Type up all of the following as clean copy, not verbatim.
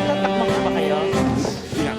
Tatakbo ko ba kayo? Yeah.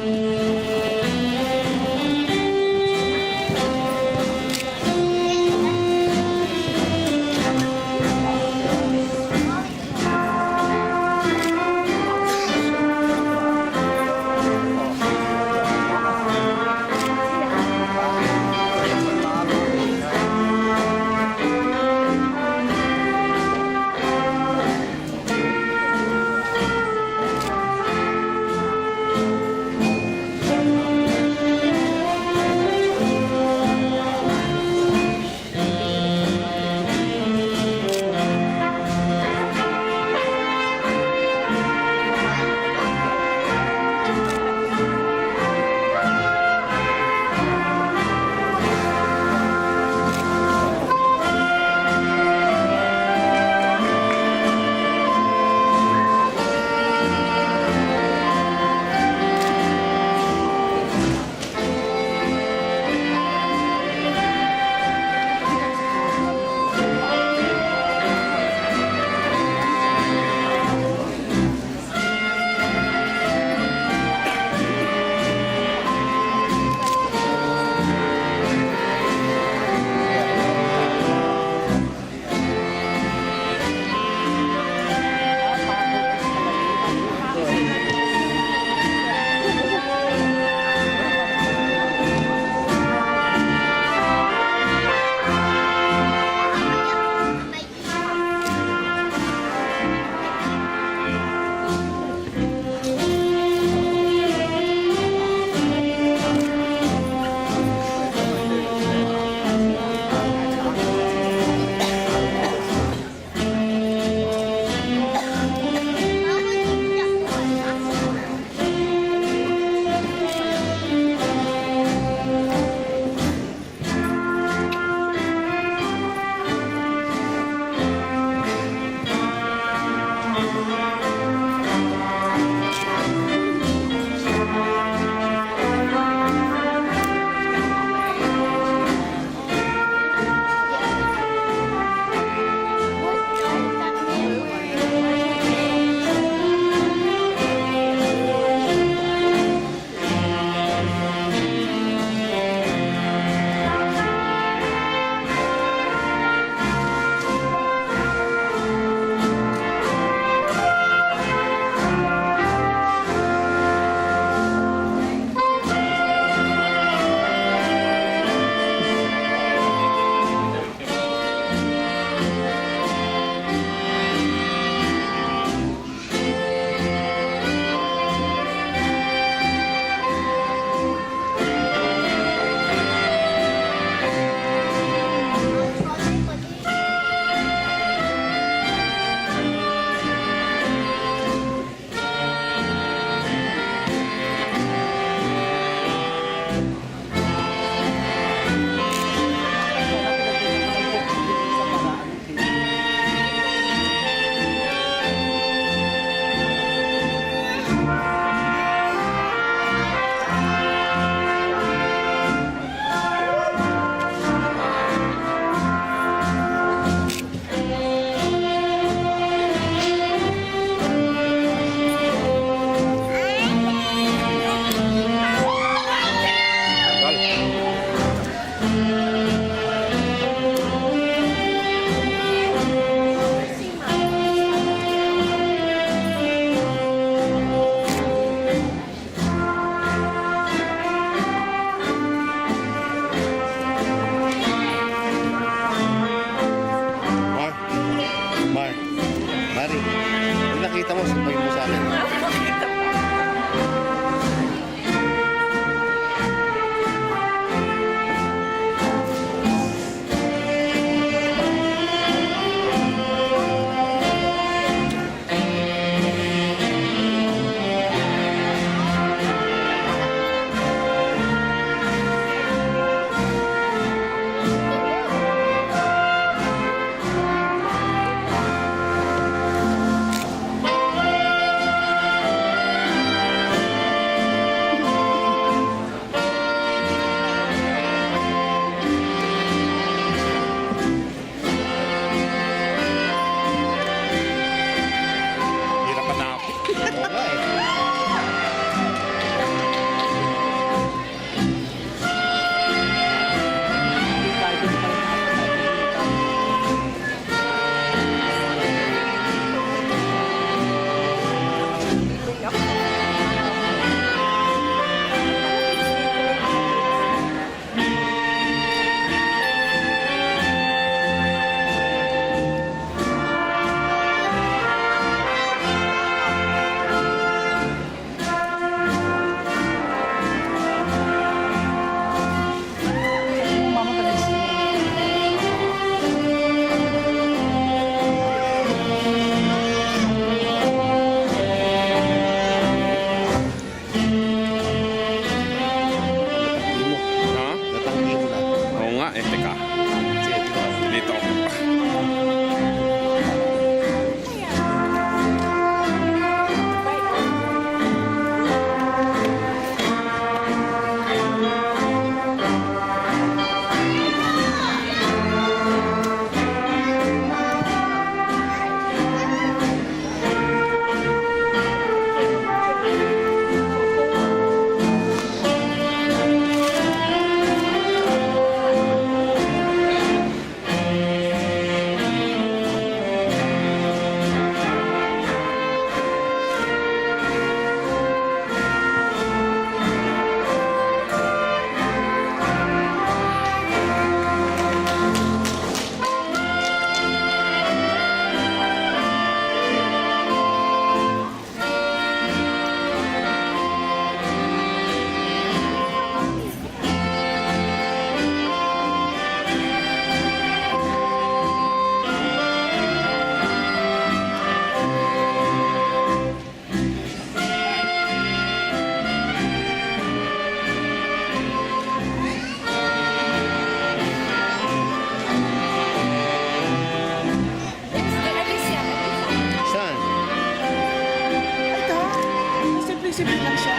Participate lang siya.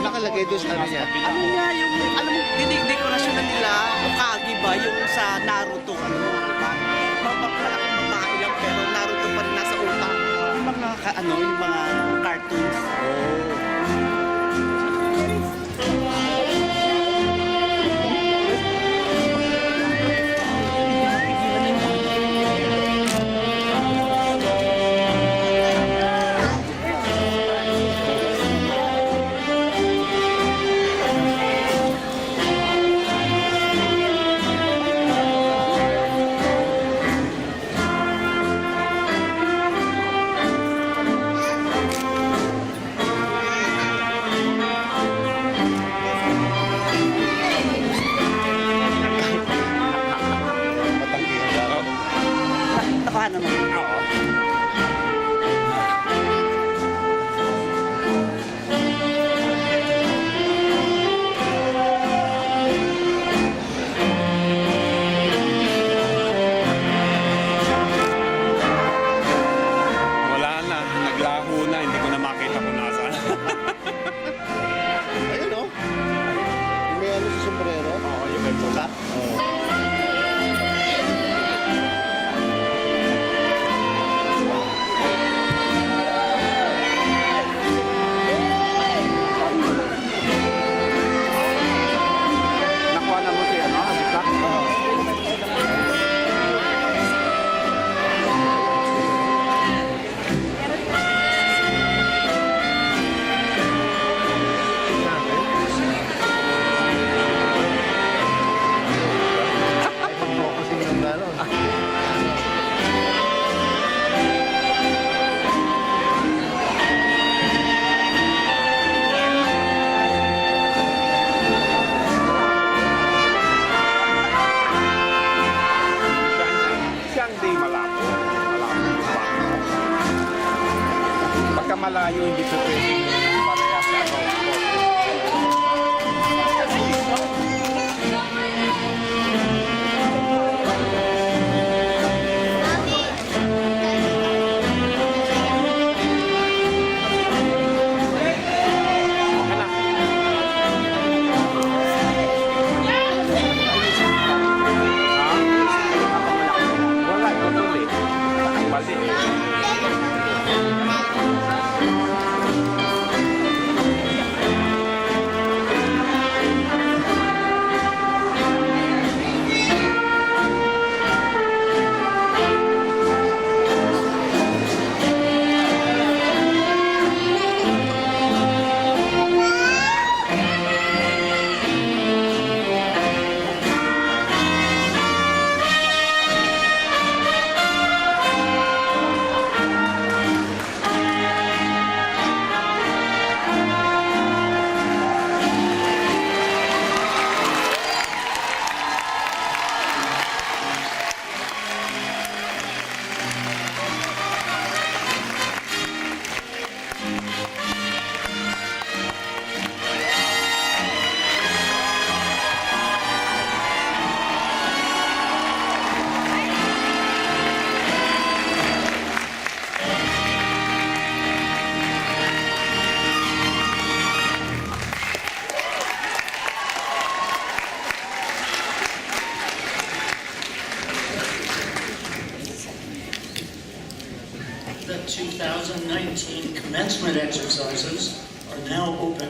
Nakalagay doon sa ano niya? Ano niya, yung, alam mo, dekorasyon na nila, Ukagi ba, yung sa Naruto, ano, diba? Malaking babae lang, pero Naruto pa rin nasa utak. Yung mga, ano, yung mga cartoons. commencement exercises are now open.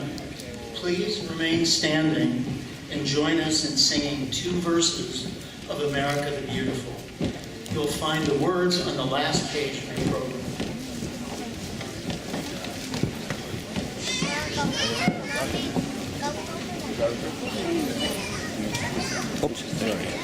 Please remain standing and join us in singing 2 verses of America the Beautiful. You'll find the words on the last page of your program. Oops, sorry.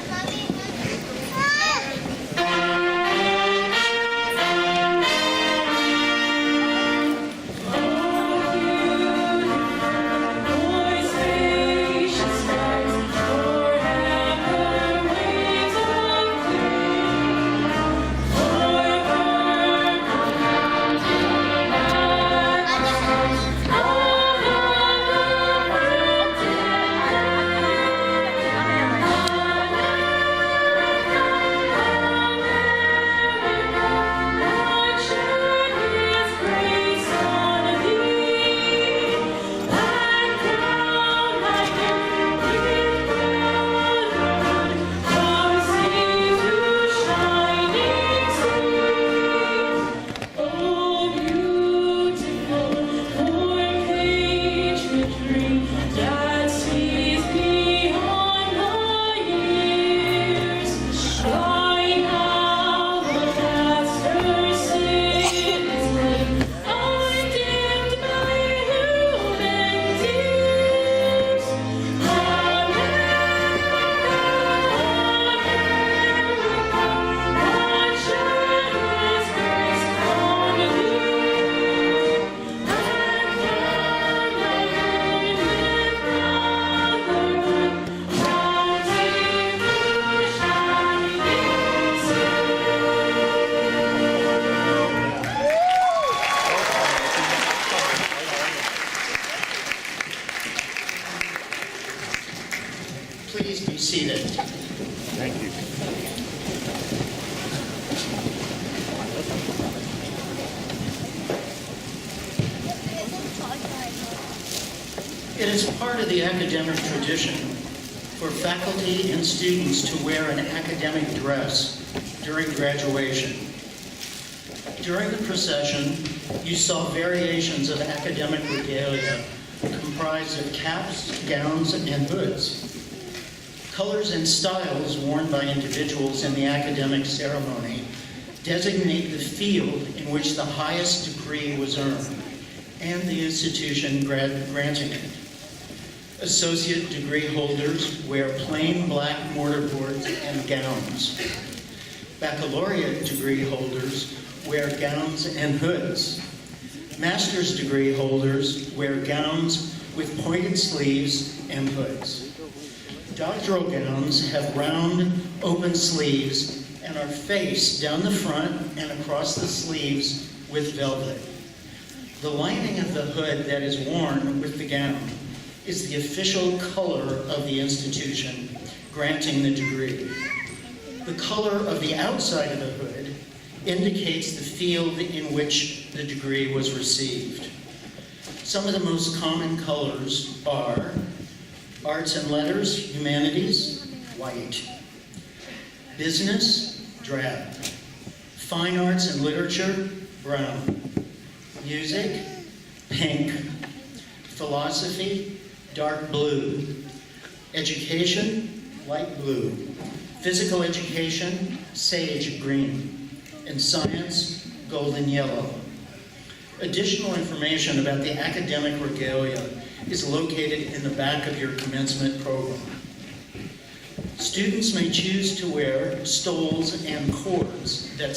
Please be seated. Thank you. It is part of the academic tradition for faculty and students to wear an academic dress during graduation. During the procession, you saw variations of academic regalia comprised of caps, gowns, and hoods. Colors and styles worn by individuals in the academic ceremony designate the field in which the highest degree was earned and the institution granting it. Associate degree holders wear plain black mortarboards and gowns. Baccalaureate degree holders wear gowns and hoods. Master's degree holders wear gowns with pointed sleeves and hoods. Doctoral gowns have round, open sleeves and are faced down the front and across the sleeves with velvet. The lining of the hood that is worn with the gown is the official color of the institution granting the degree. The color of the outside of the hood indicates the field in which the degree was received. Some of the most common colors are arts and letters, humanities, white. Business, drab. Fine arts and literature, brown. Music, pink. Philosophy, dark blue. Education, light blue. Physical education, sage green. And science, golden yellow. Additional information about the academic regalia is located in the back of your commencement program. Students may choose to wear stoles and cords that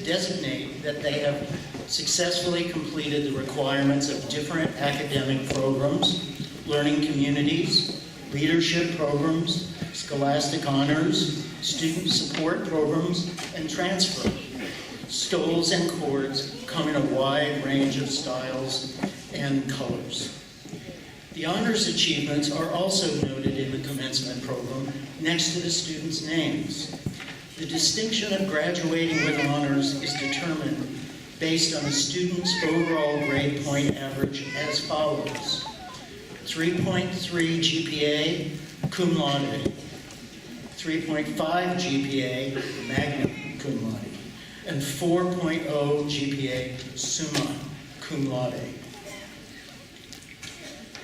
designate that they have successfully completed the requirements of different academic programs, learning communities, leadership programs, scholastic honors, student support programs, and transfer. Stoles and cords come in a wide range of styles and colors. The honors achievements are also noted in the commencement program next to the students' names. The distinction of graduating with honors is determined based on a student's overall grade point average as follows: 3.3 GPA, cum laude; 3.5 GPA, magna cum laude; and 4.0 GPA, summa cum laude.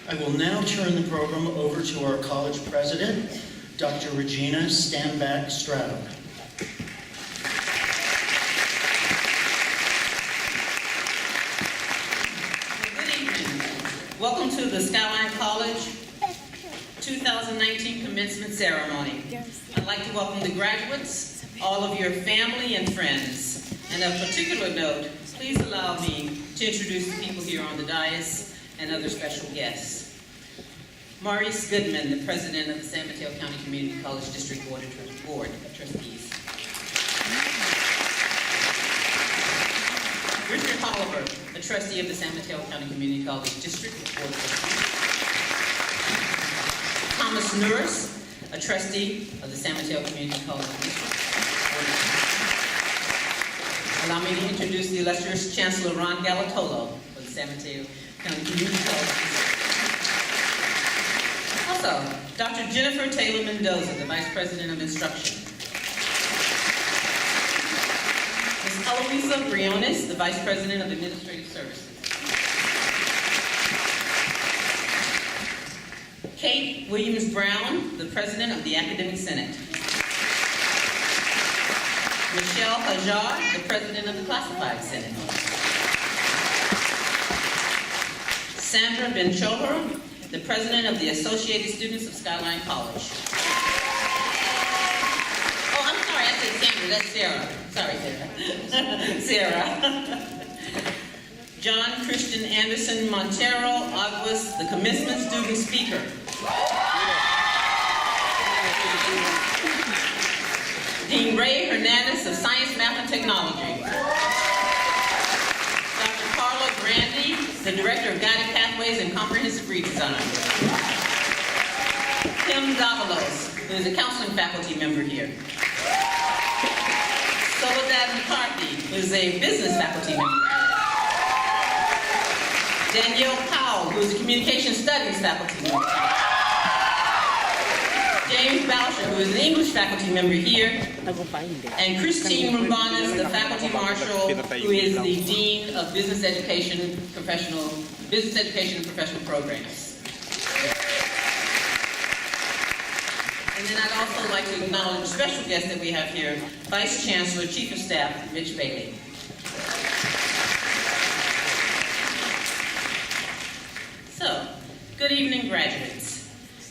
I will now turn the program over to our college president, Dr. Regina Stanback Stroud. Good evening. Welcome to the Skyline College 2019 commencement ceremony. I'd like to welcome the graduates, all of your family and friends. And of particular note, please allow me to introduce the people here on the dais and other special guests. Maurice Goodman, the president of the San Mateo County Community College District Board of Trustees. Richard Oliver, a trustee of the San Mateo County Community College District Board of Trustees. Thomas Norris, a trustee of the San Mateo Community College District Board of Trustees. Allow me to introduce the illustrious Chancellor Ron Galatolo of the San Mateo County Community College District. Also, Dr. Jennifer Taylor Mendoza, the Vice President of Instruction. Ms. Eloisa Briones, the Vice President of Administrative Services. Kate Williams Brown, the President of the Academic Senate. Michelle Hajar, the President of the Classified Senate. Sandra Benchover, the President of the Associated Students of Skyline College. Oh, I'm sorry, I said Sandra, that's Sarah. Sorry, Sarah. Sarah. John Christian Anderson Montero Aguas, the Commencement Student Speaker. Dean Ray Hernandez of Science, Math, and Technology. Dr. Carla Grandy, the Director of Guided Pathways and Comprehensive Redesign. Kim Davalos, who is a counseling faculty member here. Soledad McCarthy, who is a business faculty member. Danielle Powell, who is a communication studies faculty member. James Boucher, who is an English faculty member here. And Christine Rubanas, the faculty marshal, who is the Dean of Business Education and Professional Programs. And then I'd also like to acknowledge a special guest that we have here, Vice Chancellor, Chief of Staff, Mitch Bailey. So, good evening, graduates.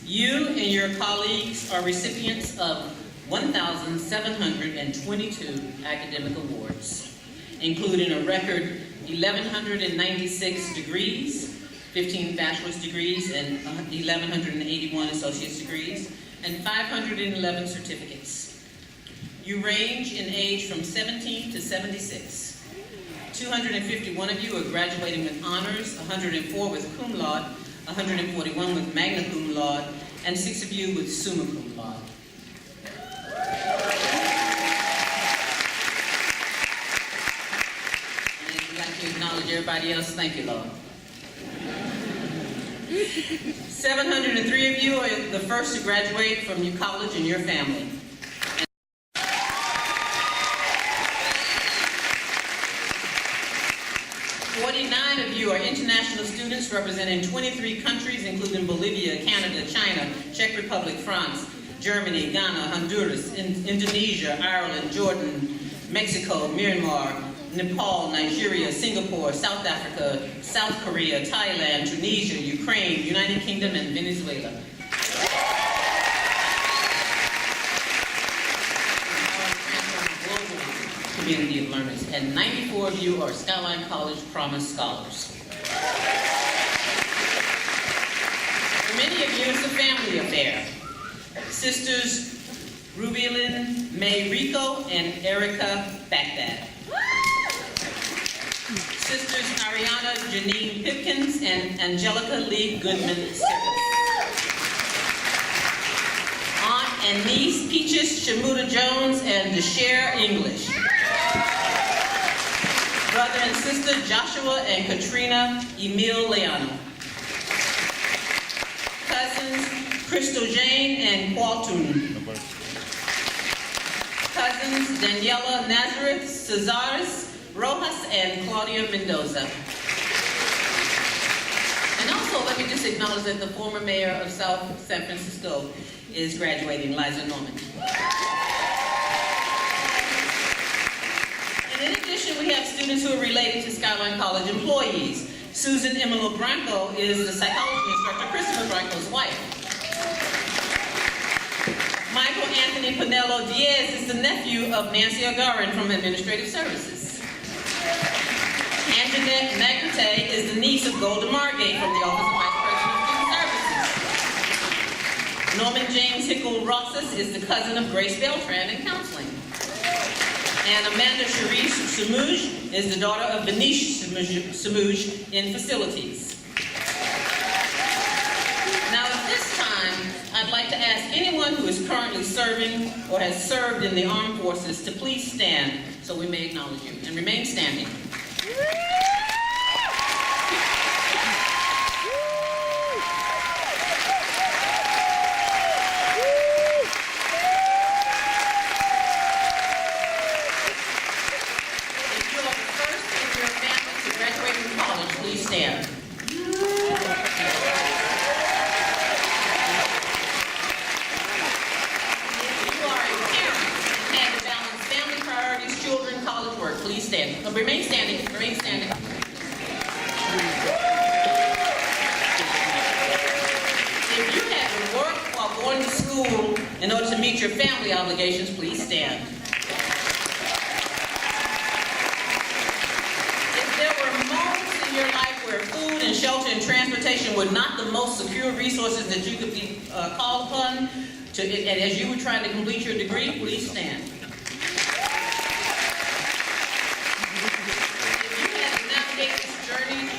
You and your colleagues are recipients of 1,722 academic awards, including a record 1,196 degrees, 15 bachelor's degrees, and 1,181 associate's degrees, and 511 certificates. You range in age from 17 to 76. 251 of you are graduating with honors, 104 with cum laude, 141 with magna cum laude, and 6 of you with summa cum laude. And I'd like to acknowledge everybody else. Thank you, Lord. 703 of you are the first to graduate from your college and your family. 49 of you are international students representing 23 countries, including Bolivia, Canada, China, Czech Republic, France, Germany, Ghana, Honduras, Indonesia, Ireland, Jordan, Mexico, Myanmar, Nepal, Nigeria, Singapore, South Africa, South Korea, Thailand, Tunisia, Ukraine, United Kingdom, and Venezuela. Community of learners, and 94 of you are Skyline College Promise Scholars. For many of you, it's a family affair. Sisters Rubilin May Rico and Erica Baghdad. Sisters Ariana Janine Pipkins and Angelica Lee Goodman Simmons. Aunt and niece Peaches Shamuda Jones and Deshair English. Brother and sister Joshua and Katrina Emil Leano. Cousins Crystal Jane and Qualtun. Cousins Daniela Nazareth Cesares Rojas and Claudia Mendoza. And also, let me just acknowledge that the former mayor of South San Francisco is graduating, Liza Norman. And in addition, we have students who are related to Skyline College employees. Susan Emilo Branco is the psychology instructor, Christopher Branco's wife. Michael Anthony Pinello Diaz is the nephew of Nancy Agarin from Administrative Services. Anjanette Magrete is the niece of Golda Margate from the Office of Vice President of Student Services. Norman James Hickle Roxas is the cousin of Grace Beltran in counseling. And Amanda Cherise Samouge is the daughter of Benish Samouge in facilities. Now at this time, I'd like to ask anyone who is currently serving or has served in the armed forces to please stand so we may acknowledge you and remain standing. Remain standing, remain standing. If you had to work while going to school in order to meet your family obligations, please stand. If there were moments in your life where food and shelter and transportation were not the most secure resources that you could be called upon, and as you were trying to complete your degree, please stand.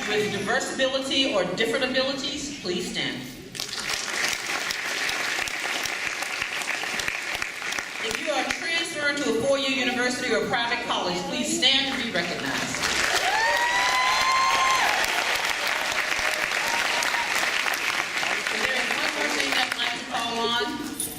With diverse ability or different abilities, please stand. If you are transferring to a four-year university or private college, please stand to be recognized. And there is one more thing I'd like to call on.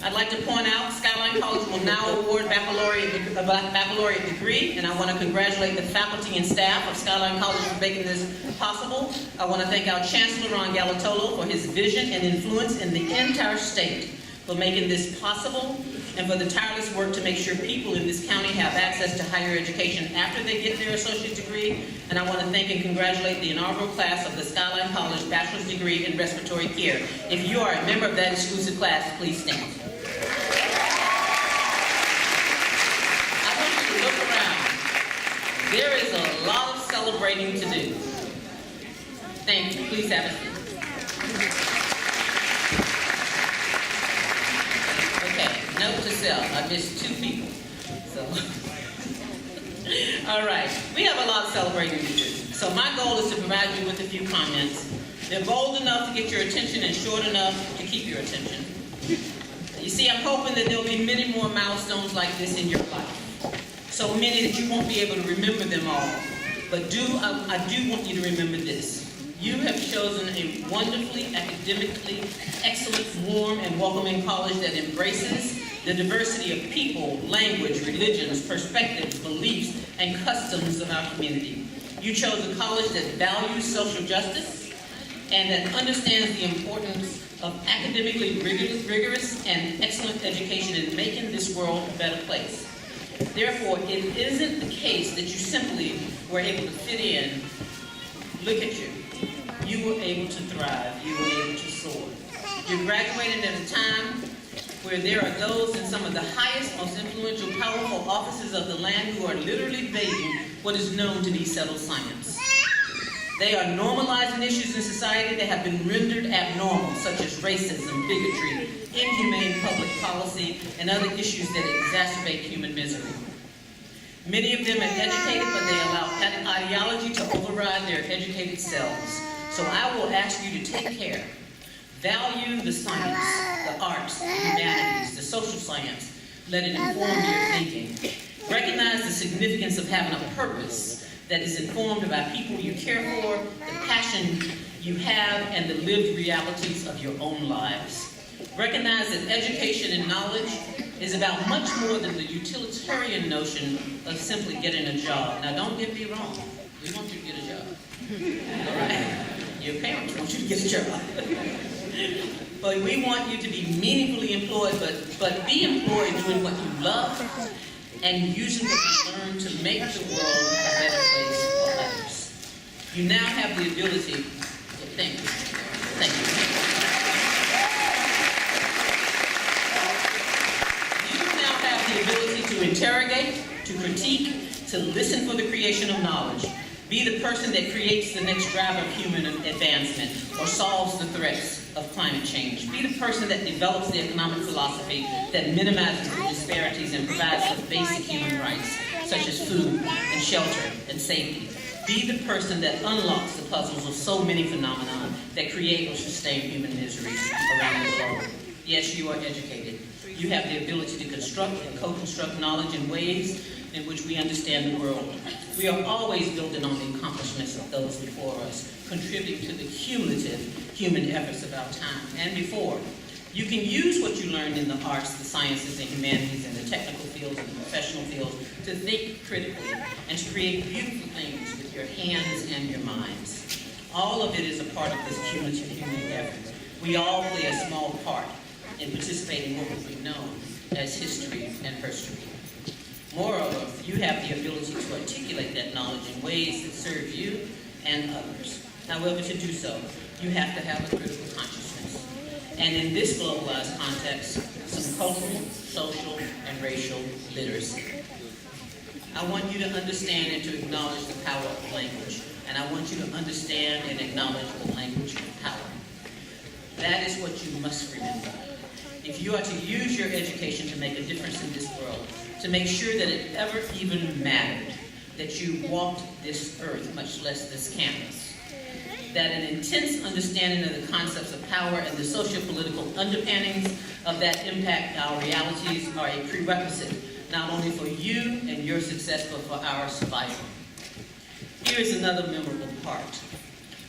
I'd like to point out Skyline College will now award a baccalaureate degree, and I want to congratulate the faculty and staff of Skyline College for making this possible. I want to thank our Chancellor, Ron Galatolo, for his vision and influence in the entire state for making this possible, and for the tireless work to make sure people in this county have access to higher education after they get their associate degree. And I want to thank and congratulate the inaugural class of the Skyline College Bachelor's Degree in Respiratory Care. If you are a member of that exclusive class, please stand. There is a lot of celebrating to do. Thank you. Please have a seat. Okay, note to self. I missed 2 people. So, all right. We have a lot of celebrating to do. So my goal is to provide you with a few comments. They're bold enough to get your attention and short enough to keep your attention. You see, I'm hoping that there'll be many more milestones like this in your life. So many that you won't be able to remember them all. But I do want you to remember this. You have chosen a wonderfully, academically excellent, warm, and welcoming college that embraces the diversity of people, language, religions, perspectives, beliefs, and customs of our community. You chose a college that values social justice and that understands the importance of academically rigorous and excellent education in making this world a better place. Therefore, it isn't the case that you simply were able to fit in. Look at you. You were able to thrive. You were able to soar. You graduated at a time where there are those in some of the highest, most influential, powerful offices of the land who are literally debating what is known to be settled science. They are normalizing issues in society that have been rendered abnormal, such as racism, bigotry, inhumane public policy, and other issues that exacerbate human misery. Many of them are educated, but they allow ideology to override their educated selves. So I will ask you to take care. Value the science, the arts, the humanities, the social science. Let it inform your thinking. Recognize the significance of having a purpose that is informed by people you care for, the passion you have, and the lived realities of your own lives. Recognize that education and knowledge is about much more than the utilitarian notion of simply getting a job. Now, don't get me wrong. We want you to get a job. All right? Your parents want you to get a job. But we want you to be meaningfully employed, but be employed doing what you love and using what you learn to make the world a better place for others. You now have the ability, thank you. You now have the ability to interrogate, to critique, to listen for the creation of knowledge. Be the person that creates the next driver of human advancement or solves the threats of climate change. Be the person that develops the economic philosophy that minimizes the disparities and provides the basic human rights, such as food and shelter and safety. Be the person that unlocks the puzzles of so many phenomena that create or sustain human misery around the globe. Yes, you are educated. You have the ability to construct and co-construct knowledge in ways in which we understand the world. We are always building on the accomplishments of those before us, contributing to the cumulative human efforts of our time and before. You can use what you learned in the arts, the sciences, and humanities, and the technical fields and the professional fields to think critically and to create beautiful things with your hands and your minds. All of it is a part of this cumulative human effort. We all play a small part in participating in what we know as history and herstory. Moreover, you have the ability to articulate that knowledge in ways that serve you and others. However, to do so, you have to have a critical consciousness. And in this globalized context, some cultural, social, and racial literacy. I want you to understand and to acknowledge the power of language. And I want you to understand and acknowledge the language of power. That is what you must remember. If you are to use your education to make a difference in this world, to make sure that it ever even mattered, that you walked this earth, much less this campus, that an intense understanding of the concepts of power and the socio-political underpinnings of that impact our realities are a prerequisite, not only for you and your success, but for our survival. Here is another memorable part.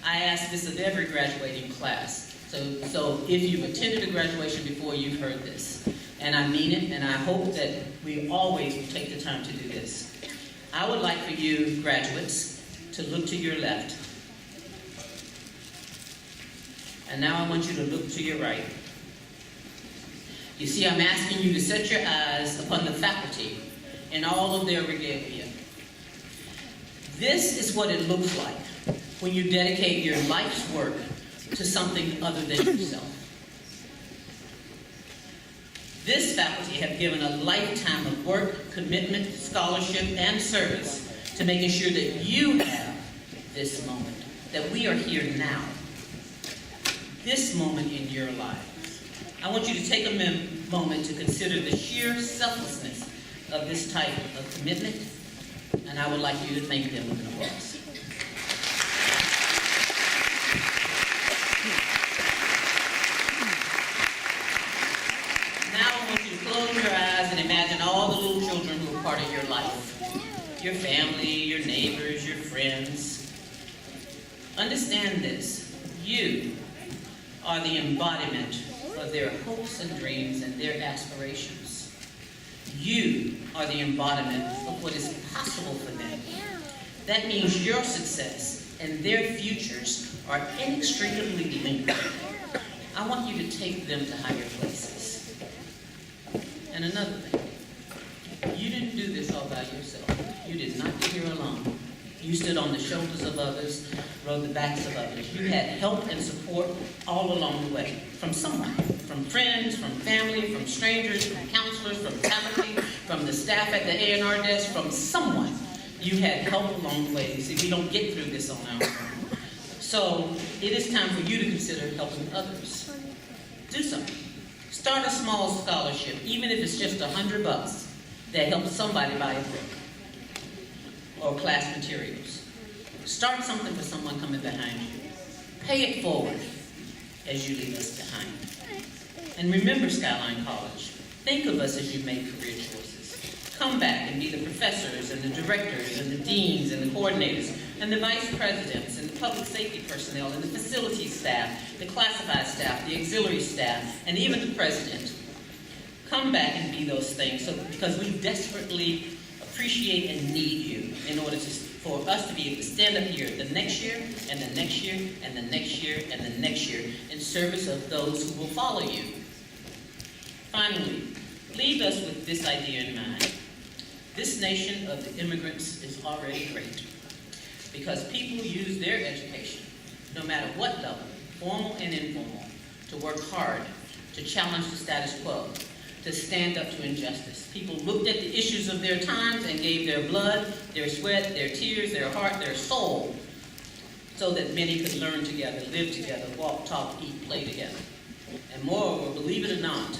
I ask this of every graduating class. So if you've attended a graduation before, you've heard this. And I mean it, and I hope that we always will take the time to do this. I would like for you, graduates, to look to your left. And now I want you to look to your right. You see, I'm asking you to set your eyes upon the faculty in all of their regalia. This is what it looks like when you dedicate your life's work to something other than yourself. This faculty have given a lifetime of work, commitment, scholarship, and service to making sure that you have this moment, that we are here now, this moment in your lives. I want you to take a moment to consider the sheer selflessness of this type of commitment, and I would like you to thank them with an applause. Close your eyes and imagine all the little children who are part of your life. Your family, your neighbors, your friends. Understand this. You are the embodiment of their hopes and dreams and their aspirations. You are the embodiment of what is possible for them. That means your success and their futures are inextricably linked. I want you to take them to higher places. And another thing, you didn't do this all by yourself. You did not get here alone. You stood on the shoulders of others, rode the backs of others. You had help and support all along the way. From someone, from friends, from family, from strangers, from counselors, from faculty, from the staff at the A&R desk, from someone. You had help along the way. You see, we don't get through this on our own. So it is time for you to consider helping others. Do something. Start a small scholarship, even if it's just $100 that helps somebody buy a book or class materials. Start something for someone coming behind you. Pay it forward as you leave us behind. And remember, Skyline College, think of us as you make career choices. Come back and be the professors and the directors and the deans and the coordinators and the vice presidents and the public safety personnel and the facilities staff, the classified staff, the auxiliary staff, and even the president. Come back and be those things because we desperately appreciate and need you in order to for us to be able to stand up here the next year, and the next year, and the next year, and the next year in service of those who will follow you. Finally, leave us with this idea in mind. This nation of the immigrants is already great because people use their education, no matter what level, formal and informal, to work hard, to challenge the status quo, to stand up to injustice. People looked at the issues of their times and gave their blood, their sweat, their tears, their heart, their soul, so that many could learn together, live together, walk, talk, eat, play together. And moreover, believe it or not,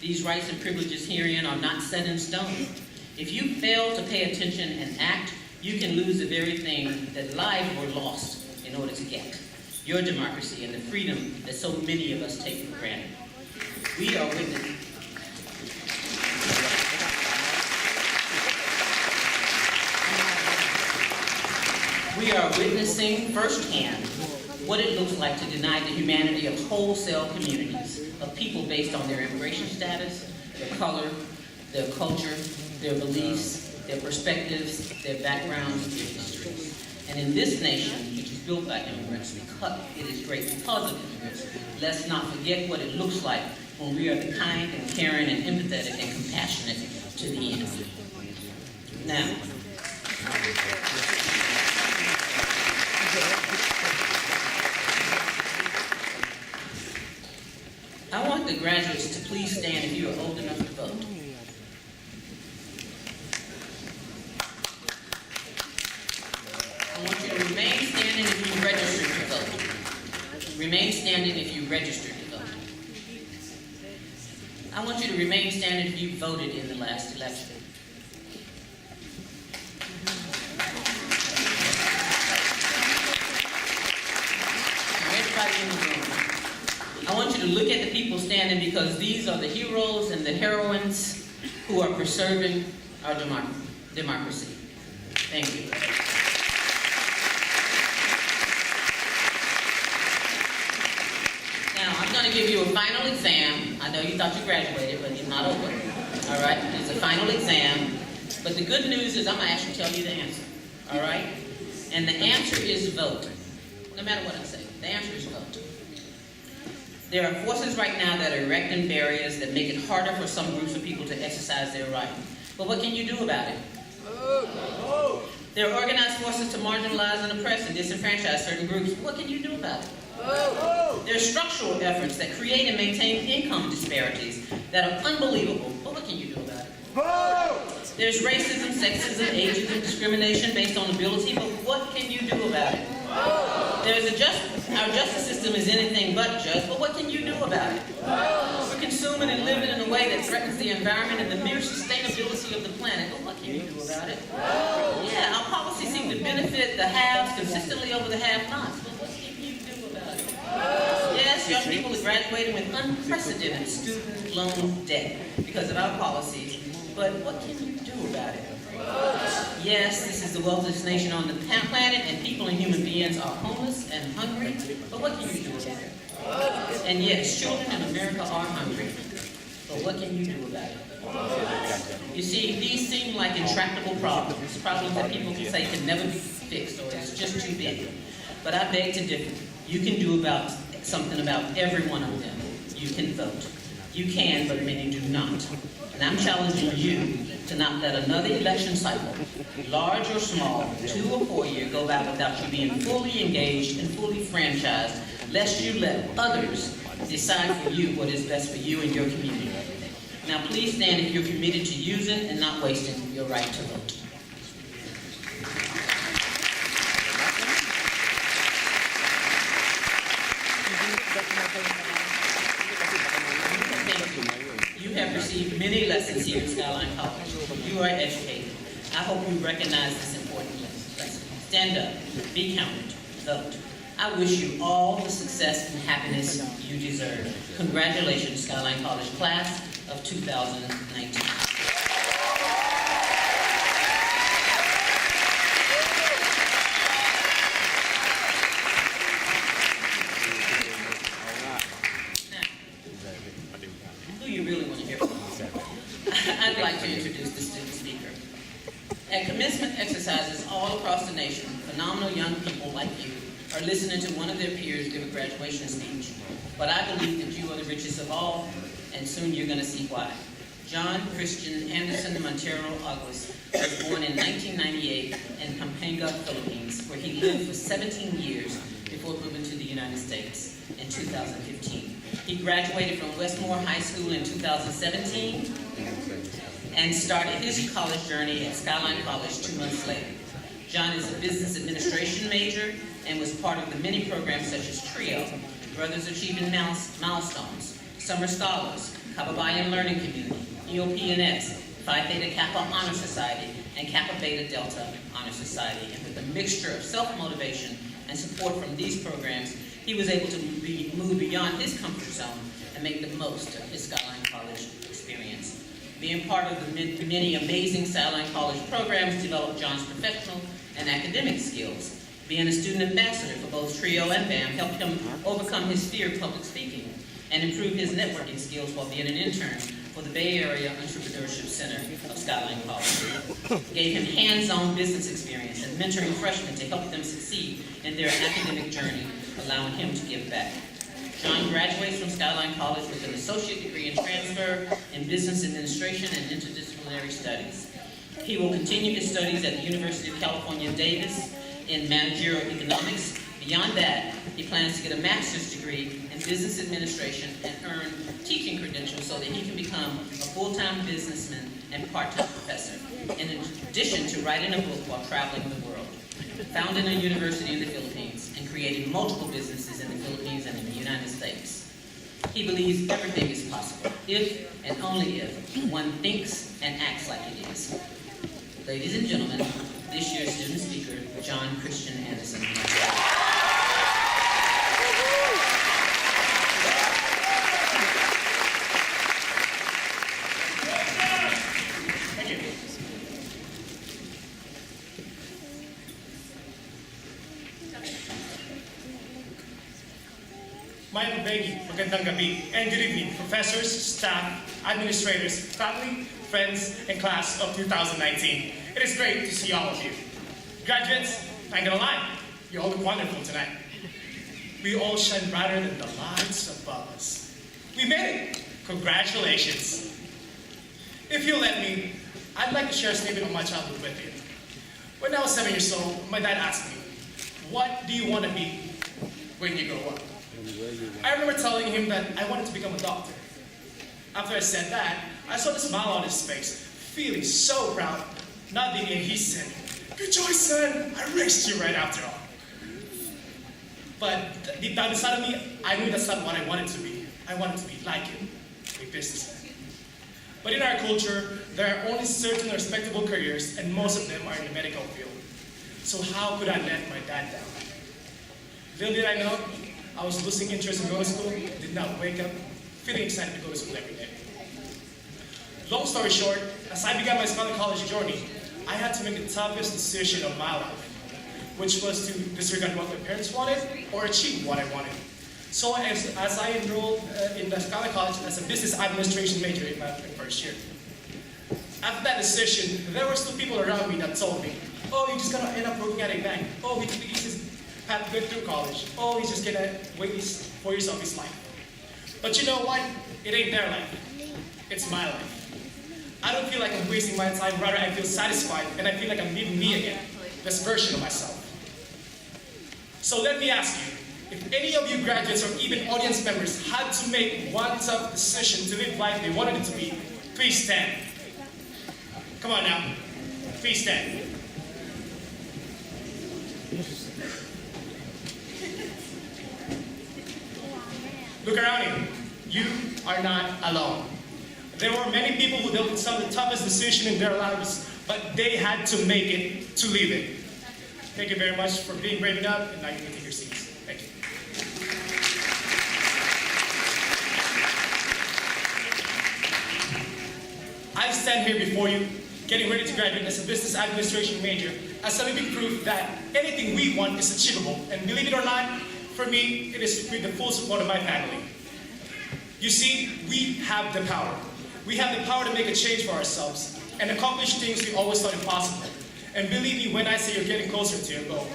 these rights and privileges herein are not set in stone. If you fail to pay attention and act, you can lose the very thing that lives were lost in order to get: your democracy and the freedom that so many of us take for granted. We are witnessing firsthand what it looks like to deny the humanity of wholesale communities of people based on their immigration status, their color, their culture, their beliefs, their perspectives, their backgrounds, their histories. And in this nation, which is built by immigrants, because it is great because of immigrants, let's not forget what it looks like when we are the kind and caring and empathetic and compassionate to the end. Now, I want the graduates to please stand if you are old enough to vote. I want you to remain standing if you registered to vote. Remain standing if you registered to vote. I want you to remain standing if you voted in the last election. Everybody in the room, I want you to look at the people standing because these are the heroes and the heroines who are preserving our democracy. Thank you. Now, I'm going to give you a final exam. I know you thought you graduated, but it's not over. All right? It's a final exam. But the good news is I'm going to actually tell you the answer. All right? And the answer is vote. No matter what I say, the answer is vote. There are forces right now that are erecting barriers that make it harder for some groups of people to exercise their right. But what can you do about it? There are organized forces to marginalize and oppress and disenfranchise certain groups. What can you do about it? There are structural efforts that create and maintain income disparities that are unbelievable. But what can you do about it? There's racism, sexism, ageism, discrimination based on ability. But what can you do about it? Our justice system is anything but just, but what can you do about it? We're consuming and living in a way that threatens the environment and the mere sustainability of the planet, but what can you do about it? Yeah, our policies seem to benefit the haves consistently over the have-nots, but what can you do about it? Yes, young people are graduating with unprecedented student loan debt because of our policies, but what can you do about it? Yes, this is the wealthiest nation on the planet, and people and human beings are homeless and hungry, but what can you do about it? And yes, children in America are hungry, but what can you do about it? You see, these seem like intractable problems that people can say can never be fixed or it's just too big. But I beg to differ. You can do something about every one of them. You can vote. You can, but many do not. And I'm challenging you to not let another election cycle, large or small, 2 or 4 year, go by without you being fully engaged and fully franchised, lest you let others decide for you what is best for you and your community. Now please stand if you're committed to using and not wasting your right to vote. You have received many lessons here at Skyline College. You are educated. I hope you recognize this important lesson. Stand up, be counted, vote. I wish you all the success and happiness you deserve. Congratulations, Skyline College class of 2019. I'd like to introduce the student speaker. At commencement exercises all across the nation, phenomenal young people like you are listening to one of their peers give a graduation speech. But I believe that you are the richest of all, and soon you're going to see why. John Christian Anderson Montero Aguas was born in 1998 in Pampanga, Philippines, where he lived for 17 years before moving to the United States in 2015. He graduated from Westmore High School in 2017 and started his college journey at Skyline College 2 months later. John is a business administration major and was part of the many programs such as TRIO, Brothers Achieving Milestones, Summer Scholars, Kababayan Learning Community, EOP&S, Phi Theta Kappa Honor Society, and Kappa Beta Delta Honor Society. And with a mixture of self-motivation and support from these programs, he was able to move beyond his comfort zone and make the most of his Skyline College experience. Being part of the many amazing Skyline College programs developed John's professional and academic skills. Being a student ambassador for both TRIO and BAM helped him overcome his fear of public speaking and improve his networking skills while being an intern for the Bay Area Entrepreneurship Center of Skyline College. Gave him hands-on business experience and mentoring freshmen to help them succeed in their academic journey, allowing him to give back. John graduates from Skyline College with an associate degree in transfer in business administration and interdisciplinary studies. He will continue his studies at the University of California, Davis in managerial economics. Beyond that, he plans to get a master's degree in business administration and earn teaching credentials so that he can become a full-time businessman and part-time professor, in addition to writing a book while traveling the world. Founding a university in the Philippines and creating multiple businesses in the Philippines and in the United States. He believes everything is possible if and only if one thinks and acts like it is. Ladies and gentlemen, this year's student speaker, John Christian Anderson. Thank you. Mayang Bengi, magandang gabi, and good evening, professors, staff, administrators, family, friends, and class of 2019. It is great to see all of you. Graduates, I ain't gonna lie, you all look wonderful tonight. We all shine brighter than the lights above us. We made it. Congratulations. If you'll let me, I'd like to share a statement of my childhood with you. When I was 7 years old, my dad asked me, "What do you want to be when you grow up?" I remember telling him that I wanted to become a doctor. After I said that, I saw the smile on his face, feeling so proud. Nodding, and he said, "Good choice, son. I raised you right after all." But deep down inside of me, I knew that's not what I wanted to be. I wanted to be like him, a businessman. But in our culture, there are only certain respectable careers, and most of them are in the medical field. So how could I let my dad down? Little did I know, I was losing interest in going to school, did not wake up feeling excited to go to school every day. Long story short, as I began my Skyline College journey, I had to make the toughest decision of my life, which was to disregard what my parents wanted or achieve what I wanted. So as I enrolled in the Skyline College as a business administration major in my first year. After that decision, there were still people around me that told me, "Oh, you're just gonna end up working at a bank. Oh, he's just had to go through college. Oh, he's just gonna waste 4 years of his life." But you know what? It ain't their life. It's my life. I don't feel like I'm wasting my time, rather I feel satisfied and I feel like I'm living me again, this version of myself. So let me ask you, if any of you graduates or even audience members had to make one tough decision to live life they wanted it to be, please stand. Come on now, please stand. Look around you, you are not alone. There were many people who dealt with some of the toughest decisions in their lives, but they had to make it to live it. Thank you very much for being brave enough, and now you can take your seats. Thank you. I stand here before you, getting ready to graduate as a business administration major, as a living proof that anything we want is achievable. And believe it or not, for me, it is with the full support of my family. You see, we have the power. We have the power to make a change for ourselves and accomplish things we always thought impossible. And believe me when I say you're getting closer to your goal.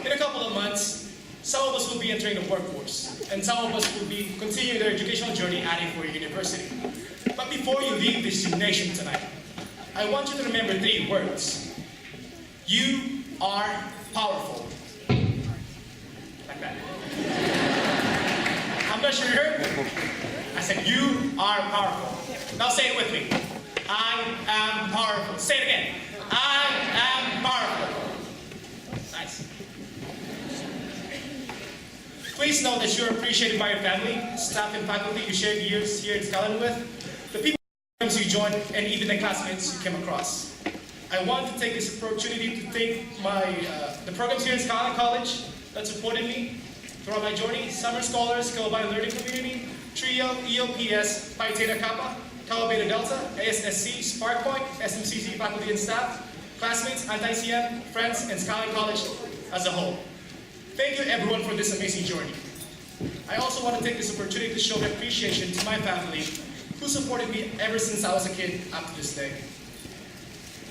In a couple of months, some of us will be entering the workforce, and some of us will be continuing their educational journey adding for university. But before you leave this nation tonight, I want you to remember 3 words. You are powerful. Like that. I'm not sure you heard me. I said, you are powerful. Now say it with me. I am powerful. Say it again. I am powerful. Nice. Please know that you're appreciated by your family, staff, and faculty you shared years here in Skyline with, the people you joined, and even the classmates you came across. I want to take this opportunity to thank the programs here in Skyline College that supported me throughout my journey: Summer Scholars, Calabaya Learning Community, TRIO, EOPS, Pi Theta Kappa, Tau Beta Delta, ASSC, SparkPoint, SMCC faculty and staff, classmates, anti-CM, friends, and Skyline College as a whole. Thank you everyone for this amazing journey. I also want to take this opportunity to show my appreciation to my family who supported me ever since I was a kid up to this day.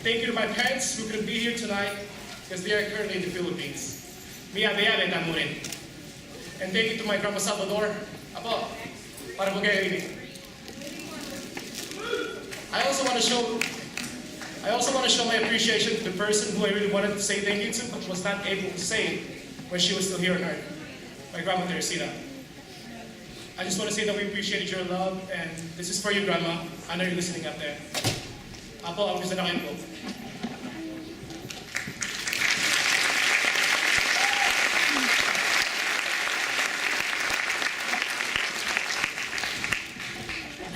Thank you to my parents who couldn't be here tonight because they are currently in the Philippines. Mia Beabe Tamurin. And thank you to my Grandpa Salvador. Apo, para po kayo ini. I also want to show my appreciation to the person who I really wanted to say thank you to, but was not able to say it when she was still here on earth. My Grandma Teresita. I just want to say that we appreciated your love, and this is for you, Grandma. I know you're listening up there. Apo, ang gusto na kayo po.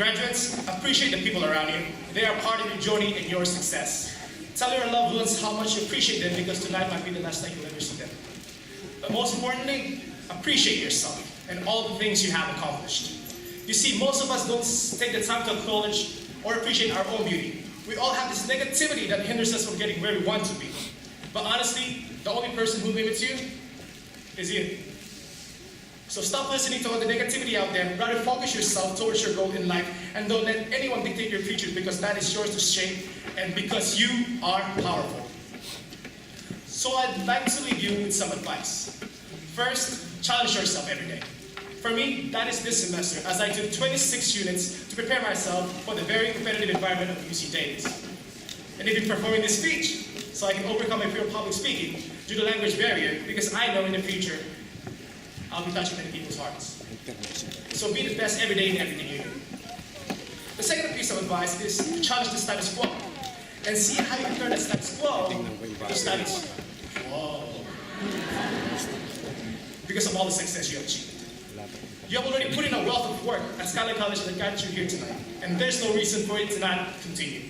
Graduates, appreciate the people around you. They are part of your journey and your success. Tell your loved ones how much you appreciate them because tonight might be the last night you'll ever see them. But most importantly, appreciate yourself and all the things you have accomplished. You see, most of us don't take the time to acknowledge or appreciate our own beauty. We all have this negativity that hinders us from getting where we want to be. But honestly, the only person who limits you is you. So stop listening to all the negativity out there. Rather focus yourself towards your goal in life and don't let anyone dictate your future because that is yours to shape and because you are powerful. So I'd like to leave you with some advice. First, challenge yourself every day. For me, that is this semester as I took 26 units to prepare myself for the very competitive environment of UC Davis. And even performing this speech so I can overcome my fear of public speaking due to language barrier because I know in the future I'll be touching many people's hearts. So be the best every day in everything you do. The second piece of advice is to challenge the status quo and see how you can turn the status quo to status quo. Because of all the success you have achieved. You have already put in a wealth of work at Skyline College that got you here tonight, and there's no reason for it to not continue.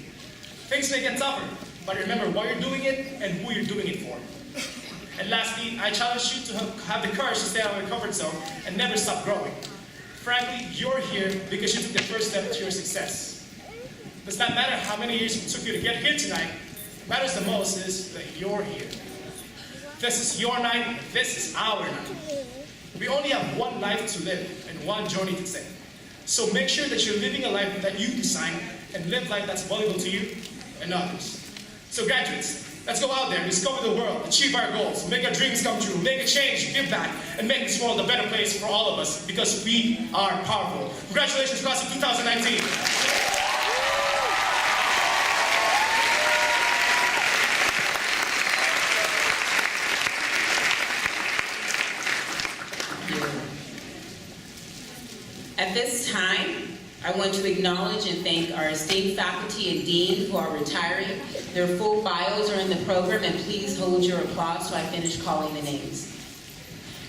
Things may get tougher, but remember why you're doing it and who you're doing it for. And lastly, I challenge you to have the courage to stay out of your comfort zone and never stop growing. Frankly, you're here because you took the first step to your success. Does not matter how many years it took you to get here tonight. What matters the most is that you're here. This is your night, this is our night. We only have one life to live and one journey to take. So make sure that you're living a life that you design and live life that's valuable to you and others. So graduates, let's go out there, discover the world, achieve our goals, make our dreams come true, make a change, give back, and make this world a better place for all of us because we are powerful. Congratulations, class of 2019. At this time, I want to acknowledge and thank our esteemed faculty and dean who are retiring. Their full bios are in the program, and please hold your applause so I finish calling the names.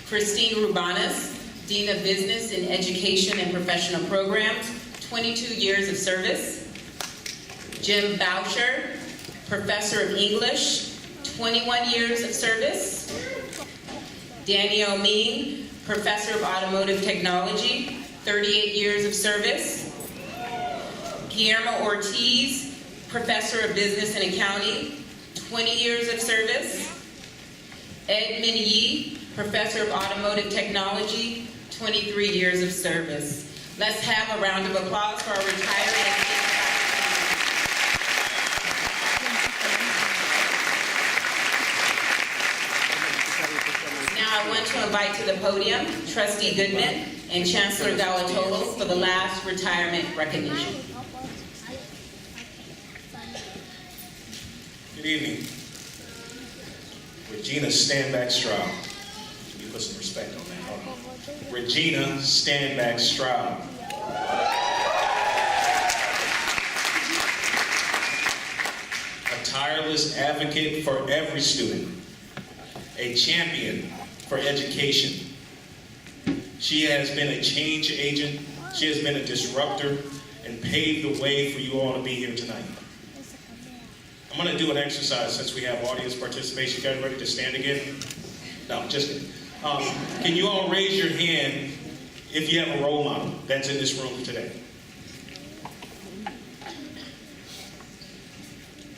Christine Rubanas, Dean of Business in Education and Professional Programs, 22 years of service. Jim Boucher, Professor of English, 21 years of service. Danielle Mean, Professor of Automotive Technology, 38 years of service. Guillermo Ortiz, Professor of Business and Accounting, 20 years of service. Edmund Yee, Professor of Automotive Technology, 23 years of service. Let's have a round of applause for our retired I want to invite to the podium Trustee Goodman and Chancellor Galatolo for the last retirement recognition. Good evening. Regina Standback-Stroud. Let me put some respect on that. Hold on. Regina Standback-Stroud. A tireless advocate for every student. A champion for education. She has been a change agent. She has been a disruptor and paved the way for you all to be here tonight. I'm going to do an exercise since we have audience participation. You guys ready to stand again? No, just kidding. Can you all raise your hand if you have a role model that's in this room today?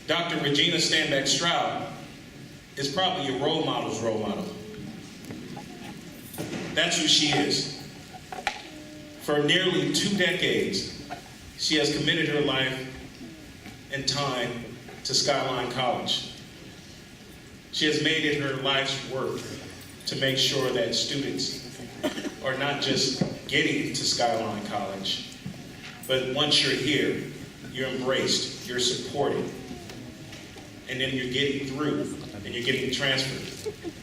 Dr. Regina Standback-Stroud is probably your role model's role model. That's who she is. For nearly 2 decades, she has committed her life and time to Skyline College. She has made it her life's work to make sure that students are not just getting to Skyline College, but once you're here, you're embraced, you're supported, and then you're getting through, and you're getting transferred.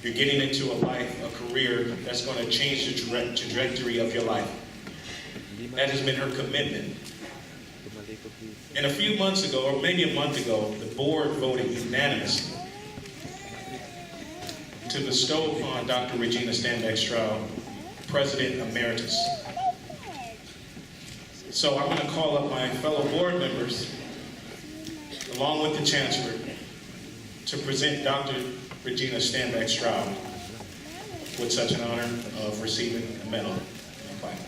You're getting into a life, a career that's going to change the trajectory of your life. That has been her commitment. And a few months ago, or maybe a month ago, the board voted unanimously to bestow upon Dr. Regina Standback-Stroud, President Emeritus. So I'm going to call up my fellow board members, along with the Chancellor, to present Dr. Regina Standback-Stroud with such an honor of receiving a medal and plaque.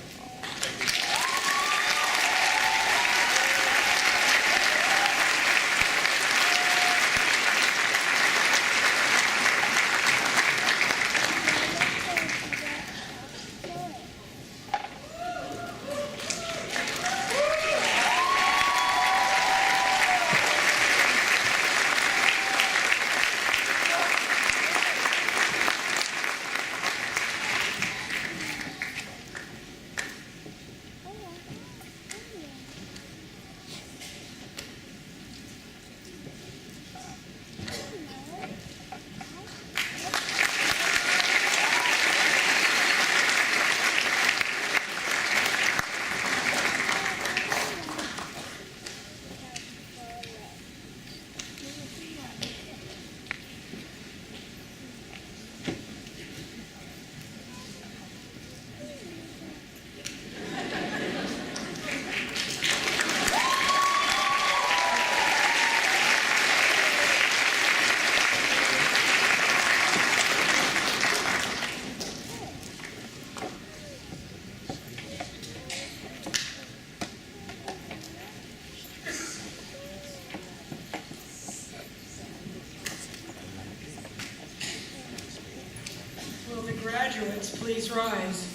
Graduates, please rise.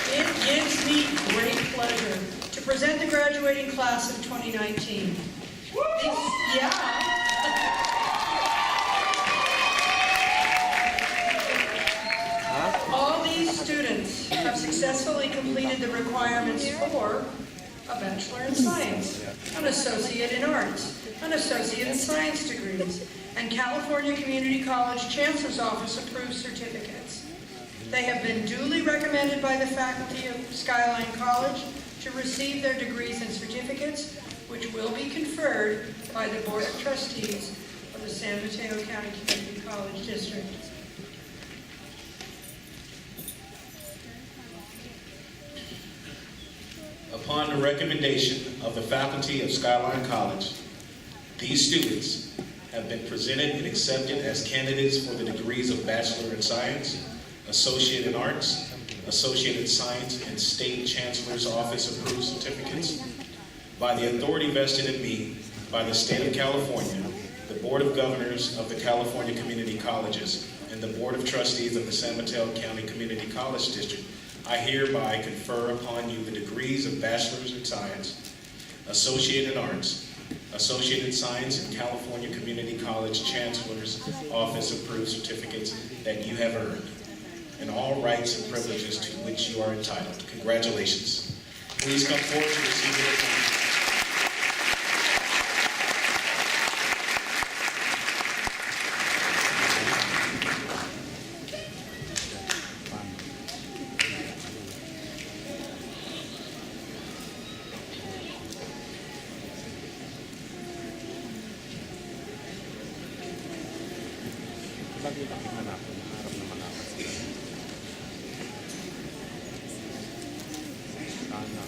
It gives me great pleasure to present the graduating class of 2019. All these students have successfully completed the requirements for a Bachelor in Science, an Associate in Arts, an Associate in Science degrees, and California Community College Chancellor's Office approved certificates. They have been duly recommended by the faculty of Skyline College to receive their degrees and certificates, which will be conferred by the Board of Trustees of the San Mateo County Community College District. Upon the recommendation of the faculty of Skyline College, these students have been presented and accepted as candidates for the degrees of Bachelor in Science, Associate in Arts, Associate in Science, and State Chancellor's Office approved certificates. By the authority vested in me by the State of California, the Board of Governors of the California Community Colleges, and the Board of Trustees of the San Mateo County Community College District, I hereby confer upon you the degrees of Bachelor's in Science, Associate in Arts, Associate in Science and California Community College Chancellor's Office approved certificates that you have earned, and all rights and privileges to which you are entitled. Congratulations. Please come forward to receive your diploma. Lagi hanap naman dapat sila. Sana.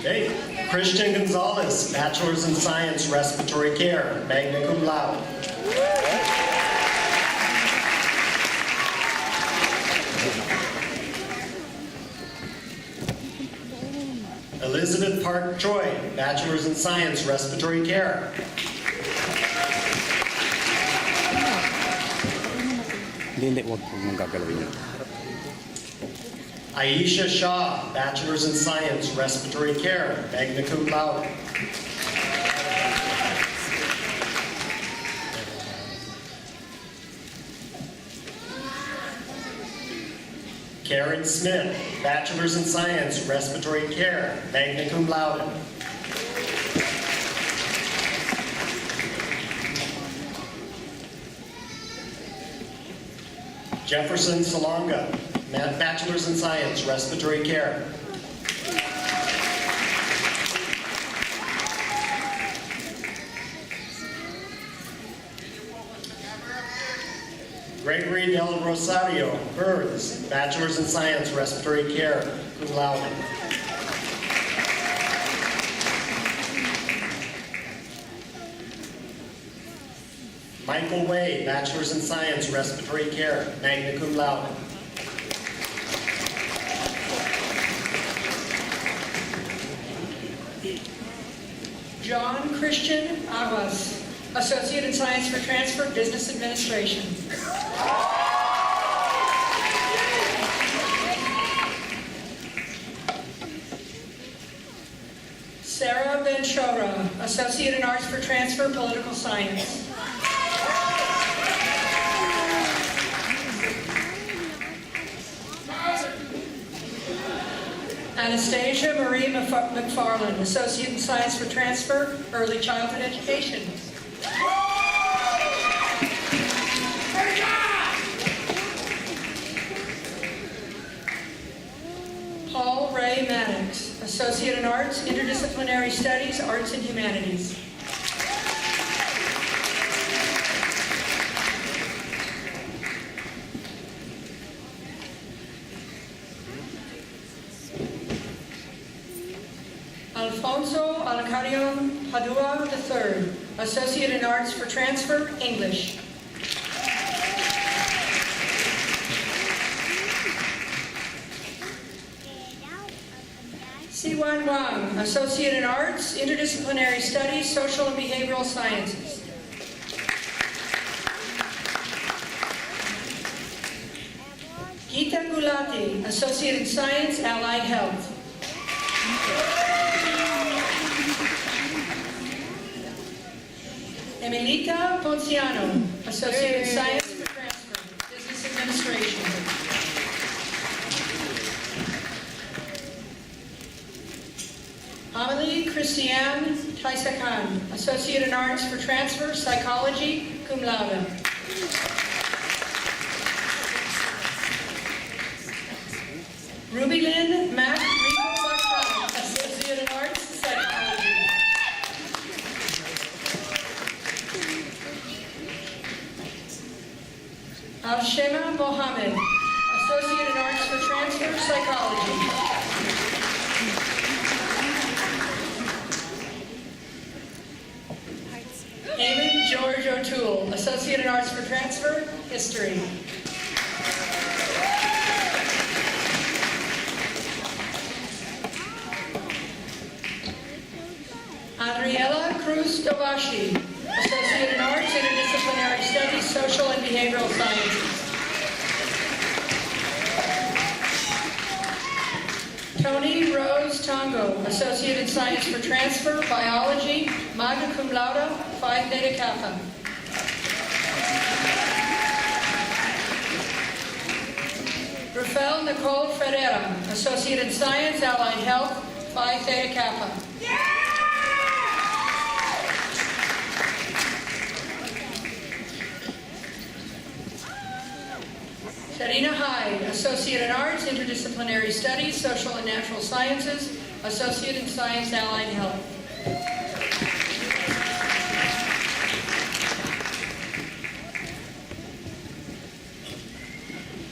Okay, Christian Gonzalez, Bachelor's in Science, Respiratory Care, magna cum laude. Elizabeth Park Choi, Bachelor's in Science, Respiratory Care. Hindi, huwag mong gagalawin yun. Aisha Shah, Bachelor's in Science, Respiratory Care, magna cum laude. Karen Smith, Bachelor's in Science, Respiratory Care, magna cum laude. Jefferson Salonga, Bachelor's in Science, Respiratory Care. Gregory Del Rosario, Burns, Bachelor's in Science, Respiratory Care, cum laude. Michael Way, Bachelor's in Science, Respiratory Care, magna cum laude. John Christian Aguas, Associate in Science for Transfer, Business Administration. Sarah Benchora, Associate in Arts for Transfer, Political Science. Anastasia Marie McFarland, Associate in Science for Transfer, Early Childhood Education. Paul Ray Maddox, Associate in Arts, Interdisciplinary Studies, Arts and Humanities. Alfonso Alcarion Padua III, Associate in Arts for Transfer, English. Siwan Wang, Associate in Arts, Interdisciplinary Studies, Social and Behavioral Sciences. Gita Gulati, Associate in Science, Allied Health. Emilita Ponciano, Associate in Science for Transfer, Business Administration. Amelie Christiane Taisakan, Associate in Arts for Transfer, Psychology, cum laude. Ruby Lynn Mac Rico, Associate in Arts, Psychology. Al-Shema Mohammed, Associate in Arts for Transfer, Psychology. Eamon George O'Toole, Associate in Arts for Transfer, History. Adriela Cruz Dovashi, Associate in Arts, Interdisciplinary Studies, Social and Behavioral Sciences. Tony Rose Tongo, Associate in Science for Transfer, Biology, magna cum laude, Phi Theta Kappa. Rafael Nicole Ferreira, Associate in Science, Allied Health, Phi Theta Kappa. Sarina Hyde, Associate in Arts, Interdisciplinary Studies, Social and Natural Sciences, Associate in Science, Allied Health.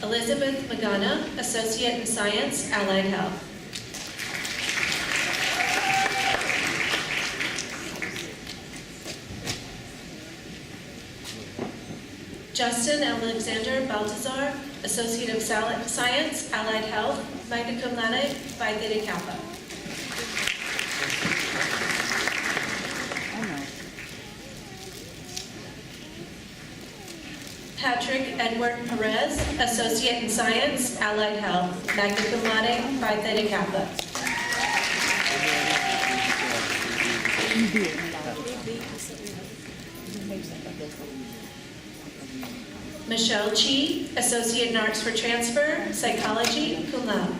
Elizabeth Magana, Associate in Science, Allied Health. Justin Alexander Baltazar, Associate of Science, Allied Health, magna cum laude, Phi Theta Kappa. Patrick Edward Perez, Associate in Science, Allied Health, magna cum laude, Phi Theta Kappa. Michelle Chi, Associate in Arts for Transfer, Psychology, cum laude.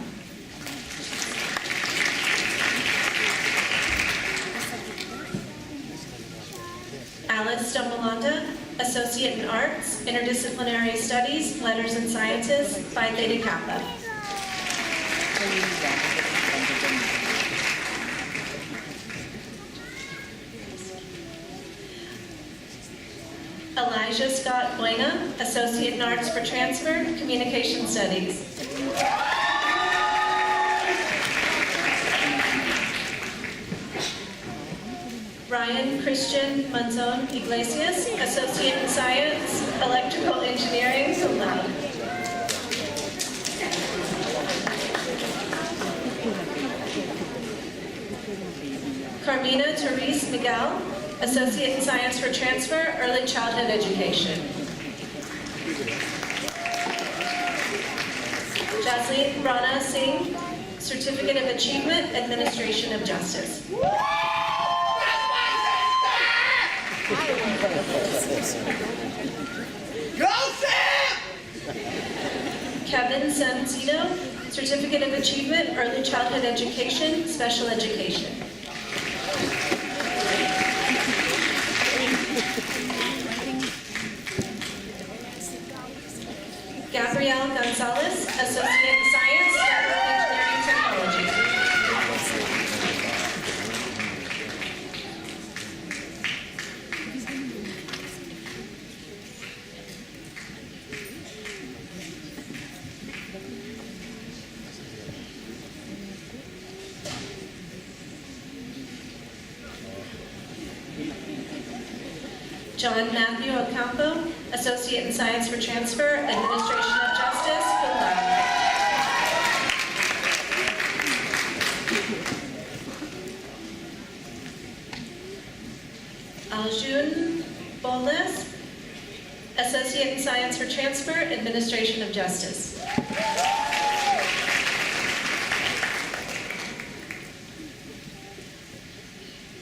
Alice Stomolanda, Associate in Arts, Interdisciplinary Studies, Letters and Sciences, Phi Theta Kappa. Elijah Scott Buena, Associate in Arts for Transfer, Communication Studies. Ryan Christian Manzon Iglesias, Associate in Science, Electrical Engineering, cum laude. Carmina Therese Miguel, Associate in Science for Transfer, Early Childhood Education. Jasleen Rana Singh, Certificate of Achievement, Administration of Justice. Kevin Sanzino, Certificate of Achievement, Early Childhood Education, Special Education. Gabrielle Gonzalez, Associate in Science, Network Engineering Technology. John Matthew Ocampo, Associate in Science for Transfer, Administration of Justice, cum laude. Aljun Boles, Associate in Science for Transfer, Administration of Justice.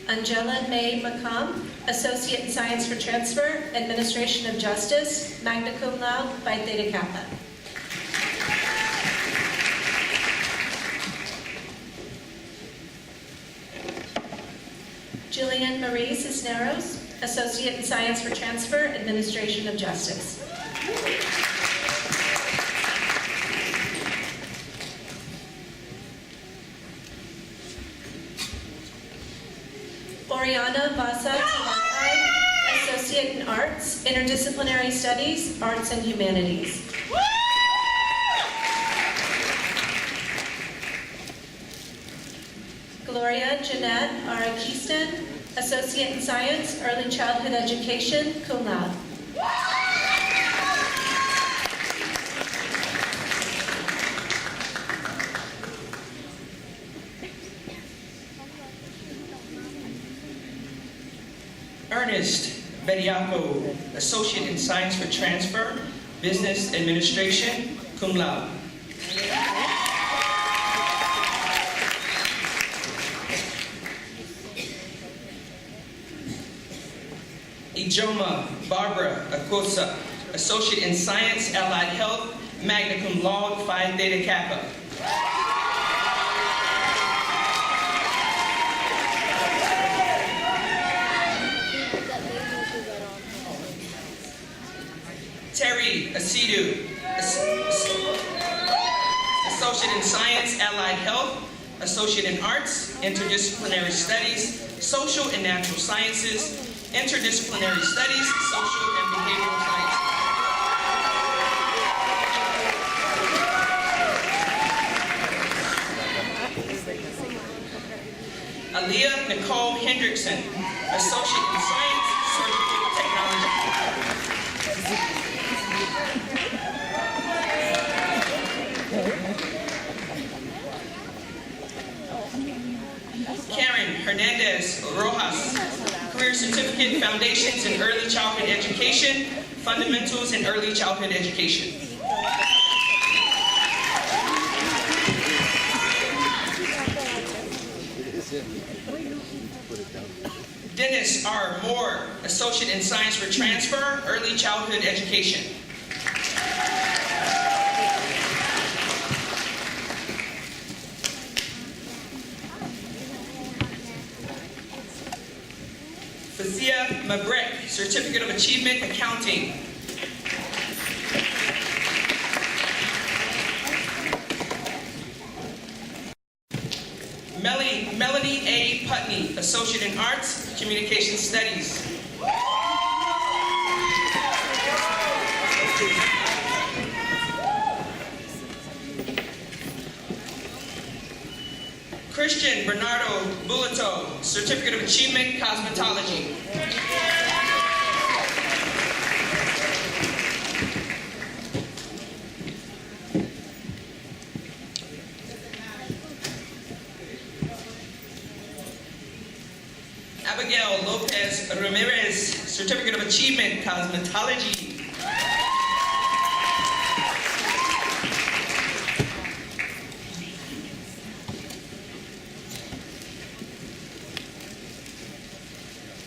Angela May McComb, Associate in Science for Transfer, Administration of Justice, magna cum laude, Phi Theta Kappa. Jillian Marie Cisneros, Associate in Science for Transfer, Administration of Justice. Oriana Vasa Tilakai, Associate in Arts, Interdisciplinary Studies, Arts and Humanities. Gloria Jeanette Arakistan, Associate in Science, Early Childhood Education, cum laude. Ernest Bediaco, Associate in Science for Transfer, Business Administration, cum laude. Ijoma Barbara Acosta, Associate in Science, Allied Health, magna cum laude, Phi Theta Kappa. Terry Asidu, Associate in Science, Allied Health, Associate in Arts, Interdisciplinary Studies, Social and Natural Sciences, Interdisciplinary Studies, Social and Behavioral Sciences. Aaliyah Nicole Hendrickson, Associate in Science, Surgical Technology. Karen Hernandez Rojas, Career Certificate, Foundations in Early Childhood Education, Fundamentals in Early Childhood Education. Dennis R. Moore, Associate in Science for Transfer, Early Childhood Education. Fazia Mabrek, Certificate of Achievement, Accounting. Melanie A. Putney, Associate in Arts, Communication Studies. Christian Bernardo Bullato, Certificate of Achievement, Cosmetology. Abigail Lopez Ramirez, Certificate of Achievement, Cosmetology.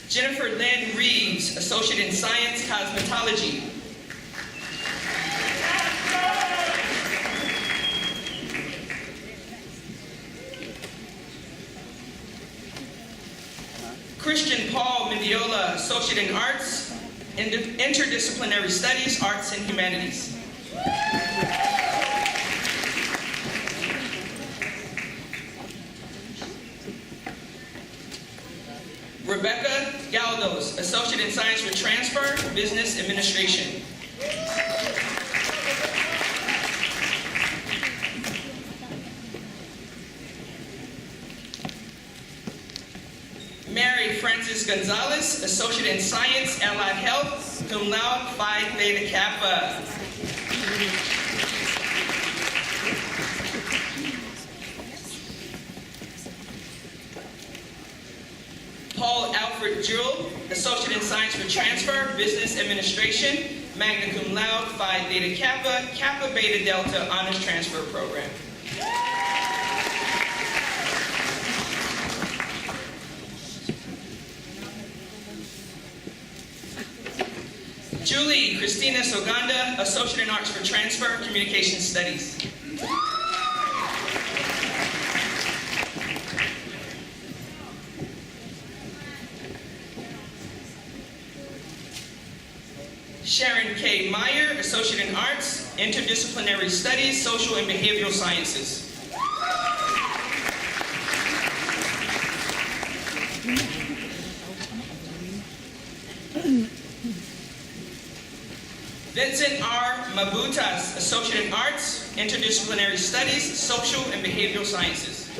Jennifer Lynn Reeves, Associate in Science, Cosmetology. Christian Paul Mendiola, Associate in Arts, Interdisciplinary Studies, Arts and Humanities. Rebecca Galdos, Associate in Science for Transfer, Business Administration. Mary Frances Gonzalez, Associate in Science, Allied Health, cum laude, Phi Theta Kappa. Paul Alfred Jewell, Associate in Science for Transfer, Business Administration, magna cum laude, Phi Theta Kappa, Kappa Beta Delta Honors Transfer Program. Julie Christina Soganda, Associate in Arts for Transfer, Communication Studies. Sharon K. Meyer, Associate in Arts, Interdisciplinary Studies, Social and Behavioral Sciences. Vincent R. Mabutas, Associate in Arts, Interdisciplinary Studies, Social and Behavioral Sciences.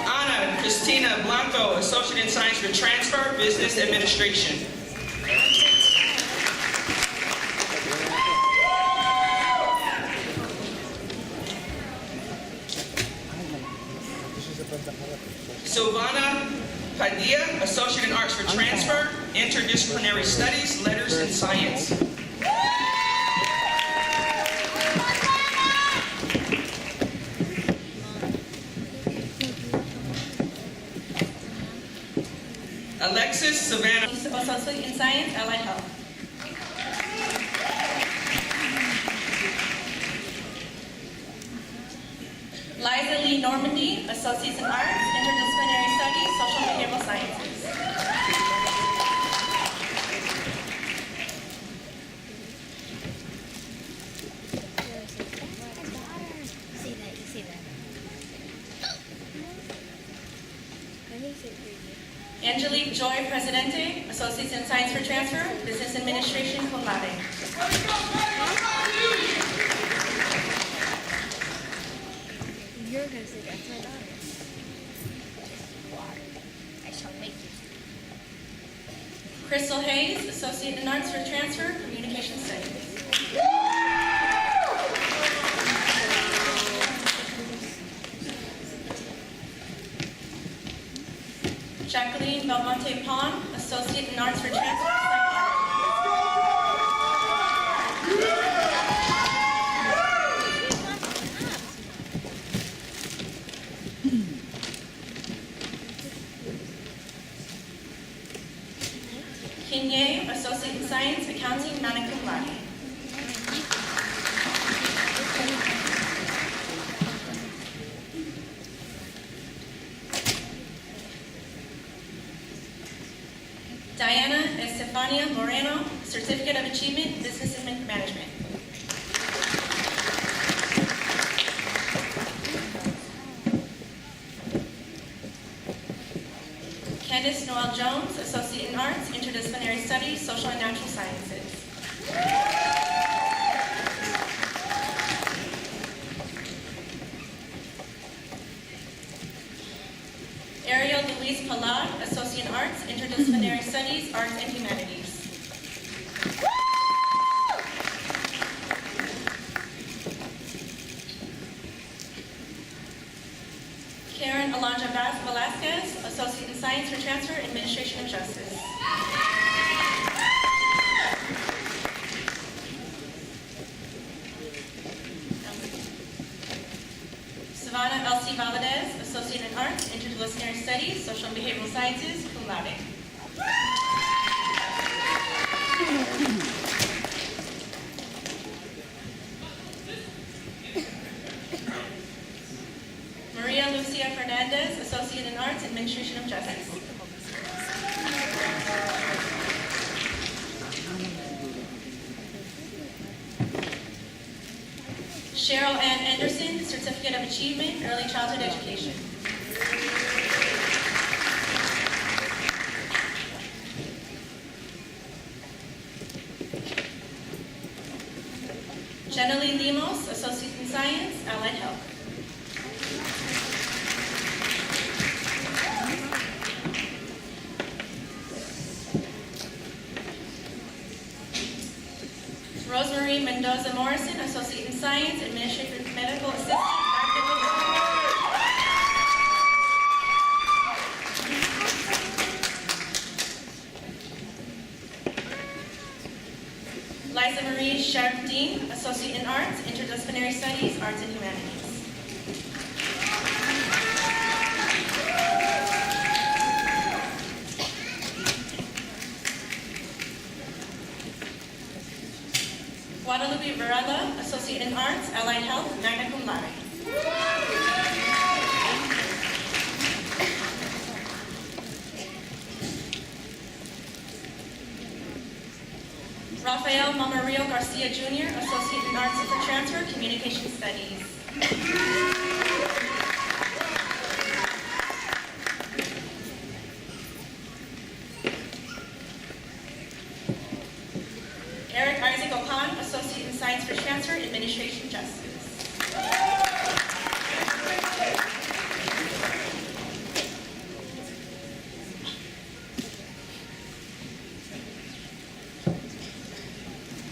Ana Cristina Blanco, Associate in Science for Transfer, Business Administration. Silvana Padilla, Associate in Arts for Transfer, Interdisciplinary Studies, Letters and Science. Alexis Savannah, Associate in Science, Allied Health. Liza Lee Normandy, Associates in Arts, Interdisciplinary Studies, Social and Behavioral Sciences. Angelique Joy Presidente, Associates in Science for Transfer, Business Administration, cum laude. You're going to say that's my daughter. Water. I shall make you. Crystal Hayes, Associate in Arts for Transfer, Communication Studies. Jacqueline Belmonte Pond, Associate in Arts for Transfer, Kinye, Associate in Science, Accounting, magna cum laude. Diana Estefania Moreno, Certificate of Achievement, Business Management. Candice Noel Jones, Associate in Arts, Interdisciplinary Studies, Social and Natural Sciences. Ariel Louise Palad, Associate in Arts, Interdisciplinary Studies, Arts and Humanities. Karen Alondra Velasquez, Associate in Science for Transfer, Administration of Justice. Savannah Elsie Valadez, Associate in Arts, Interdisciplinary Studies, Social and Behavioral Sciences, cum laude. Maria Lucia Fernandez, Associate in Arts, Administration of Justice. Cheryl Ann Anderson, Certificate of Achievement, Early Childhood Education. Jenna Lee Limos, Associate in Science, Allied Health. Rosemary Mendoza Morrison, Associate in Science, Administrative Medical Assistant, Liza Marie Chardin, Associate in Arts, Interdisciplinary Studies, Arts and Humanities. Guadalupe Varela, Associate in Arts, Allied Health, magna cum laude. Rafael Mamarillo Garcia Jr., Associate in Arts for Transfer, Communication Studies. Eric Isaac Okan, Associate in Science for Transfer, Administration Justice.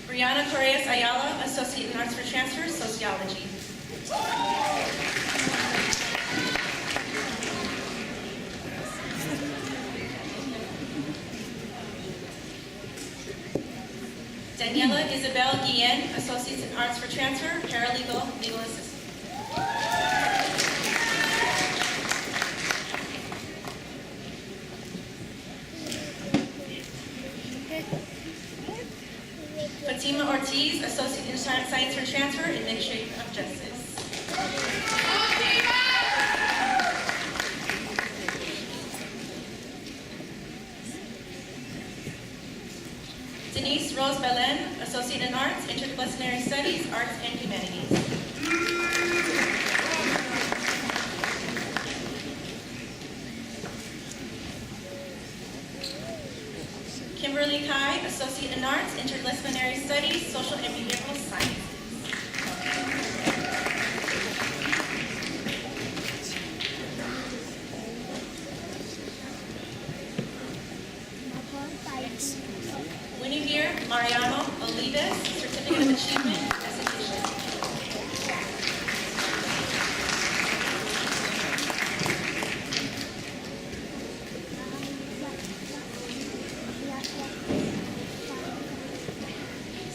Brianna Torres Ayala, Associate in Arts for Transfer, Sociology. Daniela Isabel Guillen, Associates in Arts for Transfer, Paralegal, Legal Assistant. Fatima Ortiz, Associate in Science for Transfer, Administration of Justice. Denise Rose Belen, Associate in Arts, Interdisciplinary Studies, Arts and Humanities. Kimberly Kai, Associate in Arts, Interdisciplinary Studies, Social and Behavioral Sciences. Winnie Mariano Olives, Certificate of Achievement, Esthetician.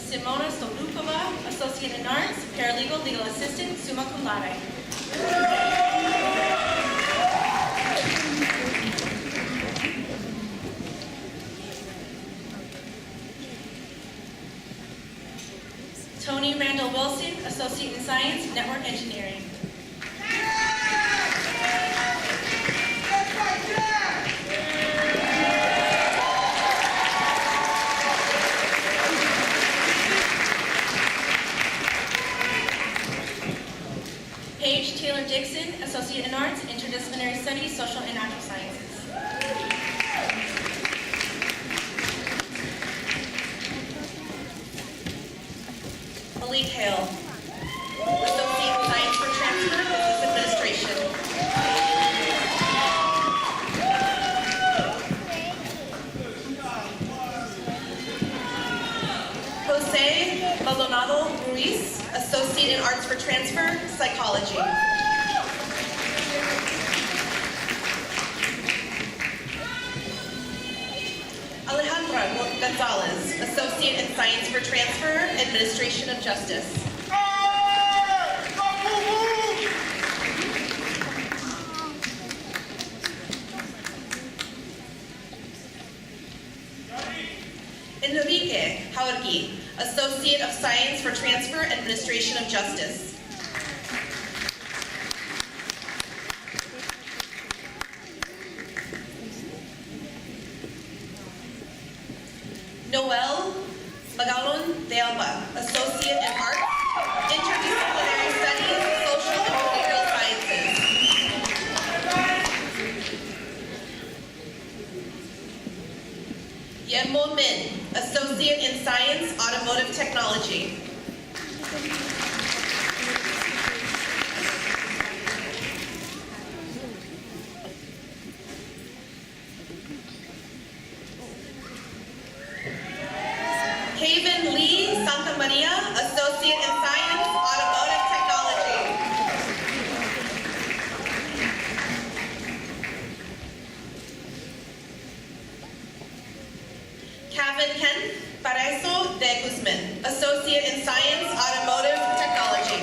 Simona Solukova, Associate in Arts, Paralegal, Legal Assistant, summa cum laude. Tony Randall Wilson, Associate in Science, Network Engineering. Paige Taylor Dixon, Associate in Arts, Interdisciplinary Studies, Social and Natural Sciences. Malik Hale, Associate in Science for Transfer, Business Administration. Jose Maldonado Ruiz, Associate in Arts for Transfer, Psychology. Alejandra Gonzalez, Associate in Science for Transfer, Administration of Justice. Enrique Jaurgi, Associate of Science for Transfer, Administration of Justice. Noel Magalon de Alba, Associate in Arts, Interdisciplinary Studies, Social and Behavioral Sciences. Yenmo Min, Associate in Science, Automotive Technology. Haven Lee Santa Maria, Associate in Science, Automotive Technology. Kevin Ken Pareso de Guzman, Associate in Science, Automotive Technology.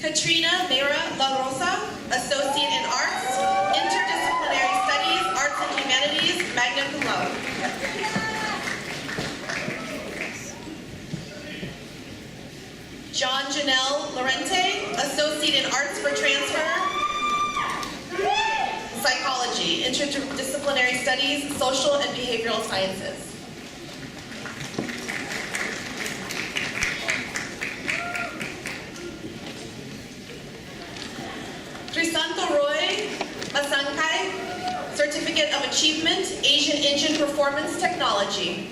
Katrina Mera La Rosa, Associate in Arts, Interdisciplinary John Janelle Lorente, Associate in Arts for Transfer, Psychology, Interdisciplinary Studies, Social and Behavioral Sciences. Crisanto Roy Masangkai, Certificate of Achievement, Asian Engine Performance Technology.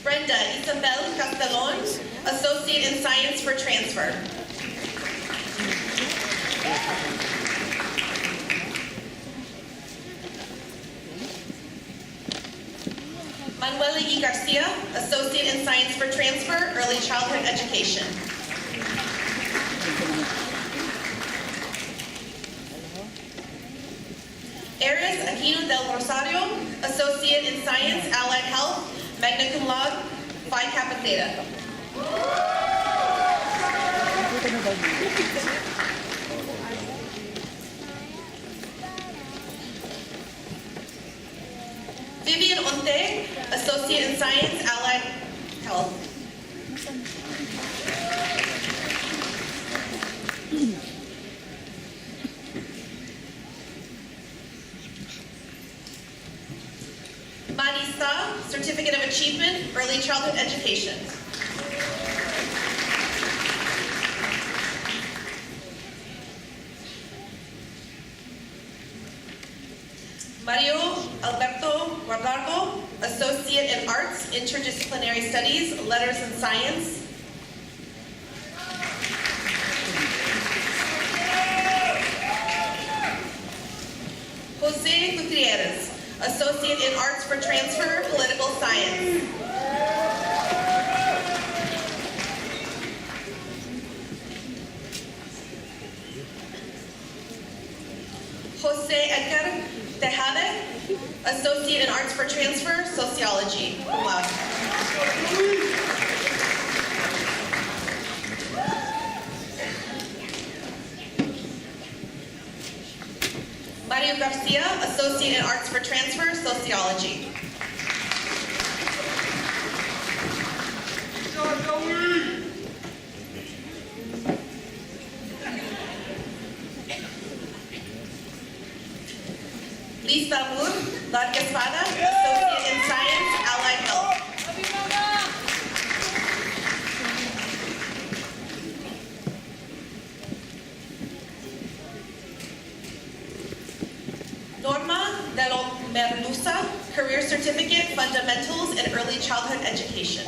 Brenda Isabel Castellon, Associate in Science for Transfer. Manuela E. Garcia, Associate in Science for Transfer, Early Childhood Education. Eris Aquino del Rosario, Associate in Science, Allied Health, Magna Cum Laude, Phi Kappa Theta. Vivian Onte, Associate in Science, Allied Health. Marisa, Certificate of Achievement, Early Childhood Education. Mario Alberto Guardardo, Associate in Arts, Interdisciplinary Studies, Letters and Science. Jose Gutierrez, Associate in Arts for Transfer, Political Science. Jose Edgar Tejada, Associate in Arts for Transfer, Sociology. Cum laude. Mario Garcia, Associate in Arts for Transfer, Sociology. Lisa Moon, Larga Espada, Associate in Science, Allied Health. Norma Delo Merluza, Career Certificate, Fundamentals in Early Childhood Education.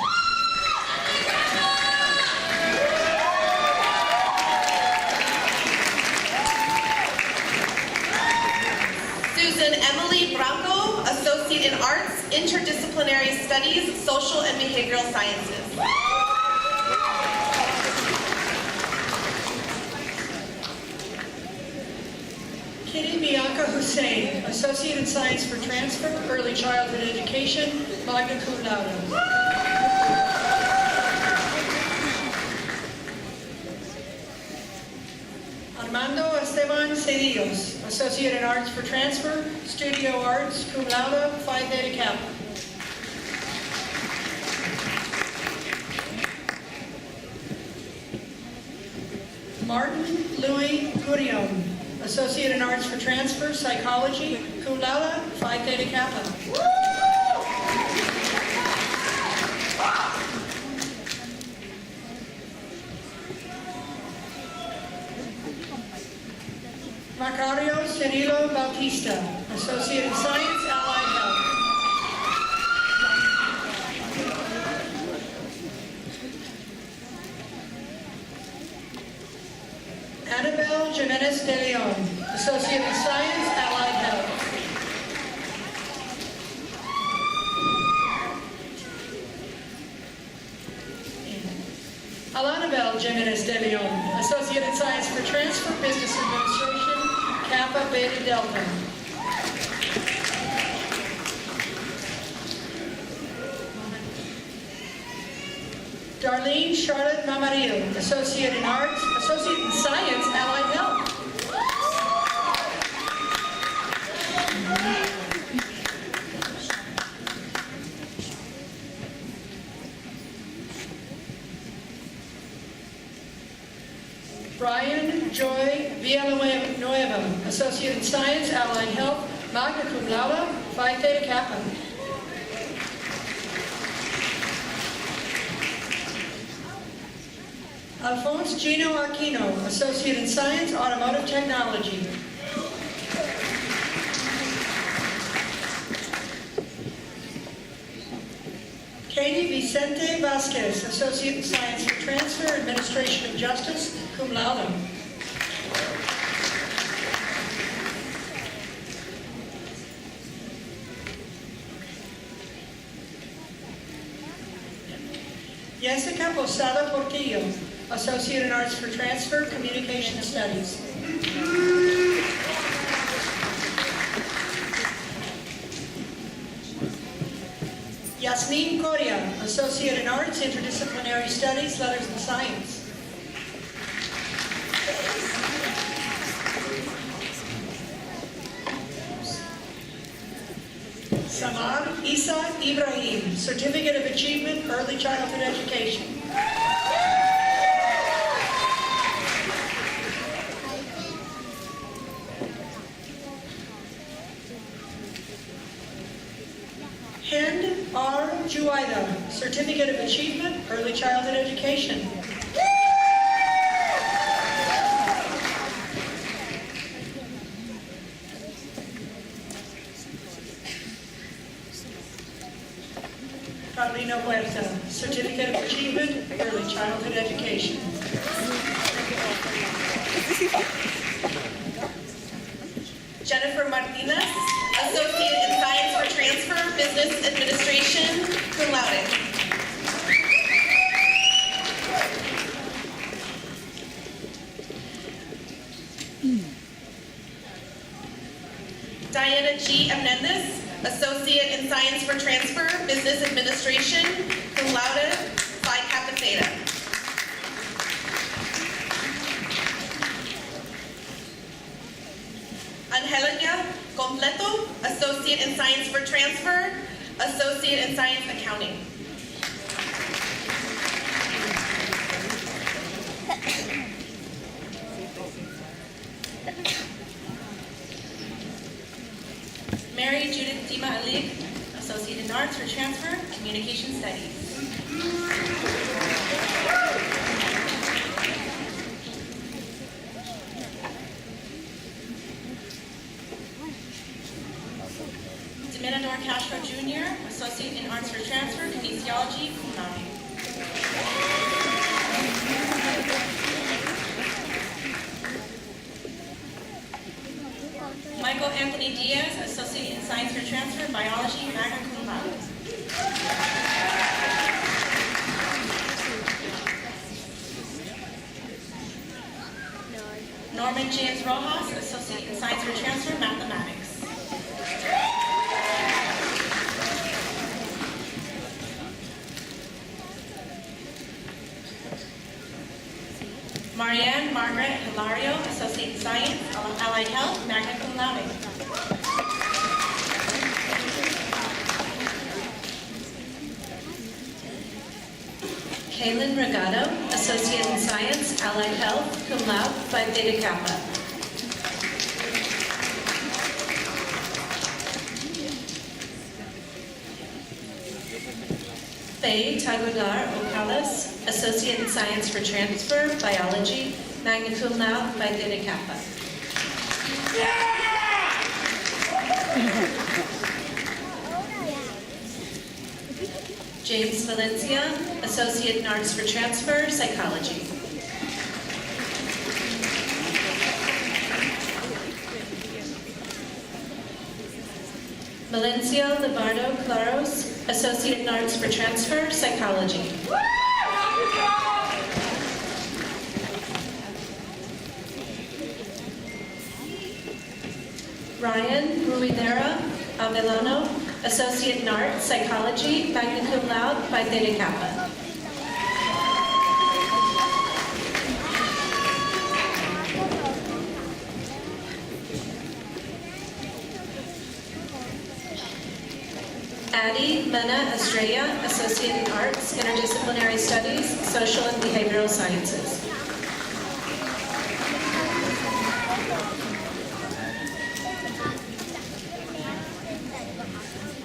Susan Emily Branco, Associate in Arts, Interdisciplinary Studies, Social and Behavioral Sciences. Kitty Bianca Hussein, Associate in Science for Transfer, Early Childhood Education, Magna Cum Laude. Armando Esteban Cedillos, Associate in Arts for Transfer, Studio Arts, Cum Laude, Phi Theta Kappa. Martin Louis Gurion, Associate in Arts for Transfer, Psychology, Cum Laude, Phi Theta Kappa. Macario Cirilo Bautista, Associate in Science, Allied Health. Annabelle Jimenez de Leon, Associate in Science, Allied Health. Alanabelle Jimenez de Leon, Associate in Science for Transfer, Business Administration, Kappa Beta Delta. Darlene Charlotte Mamarillo, Associate in Arts, Associate in Science, Allied Health. Brian Joy Villanueva, Associate in Science, Allied Health, magna cum laude, Phi Theta Kappa. Alphonse Gino Aquino, Associate in Science, Automotive Technology. Katie Vicente Vasquez, Associate in Science for Transfer, Administration of Justice, cum laude. Jessica Posada Portillo, Associate in Arts for Transfer, Communication Studies. Yasmin Coria, Associate in Arts, Interdisciplinary Studies, Letters and Science. Samar Isa Ibrahim, Certificate of Achievement, Early Childhood Education. Hind R. Juwaida, Certificate of Achievement, Early Childhood Education. Carlino Huerta, Certificate of Achievement, Early Childhood Education. Jennifer Martinez, Associate in Science for Transfer, Business Administration, cum laude. Diana G. Hernandez, Associate in Science for Transfer, Business Administration, cum laude, Phi Kappa Theta. Angelica Completo, Associate in Science for Transfer, Associate in Science Accounting. Mary Judith Dima Alig, Associate in Arts for Transfer, Communication Studies. Dominador Castro Jr., Associate in Arts for Transfer, Kinesiology, cum laude. Michael Anthony Diaz, Associate in Science for Transfer, Biology, magna cum laude. Norman James Rojas, Associate in Science for Transfer, Mathematics. Marianne Margaret Hilario, Associate in Science, Allied Health, magna cum laude. Kaylin Regato, Associate in Science, Allied Health, cum laude, Phi Theta Kappa. Faye Tagular Ocales, Associate in Science for Transfer, Biology, magna cum laude, Phi Theta Kappa. James Valencia, Associate in Arts for Transfer, Psychology. Valencia Libardo Claros, Associate in Arts for Transfer, Psychology. Ryan Ruidera Avelano, Associate in Arts, Psychology, magna cum laude, Phi Theta Kappa. Addie Mena Estrella, Associate in Arts, Interdisciplinary Studies, Social and Behavioral Sciences.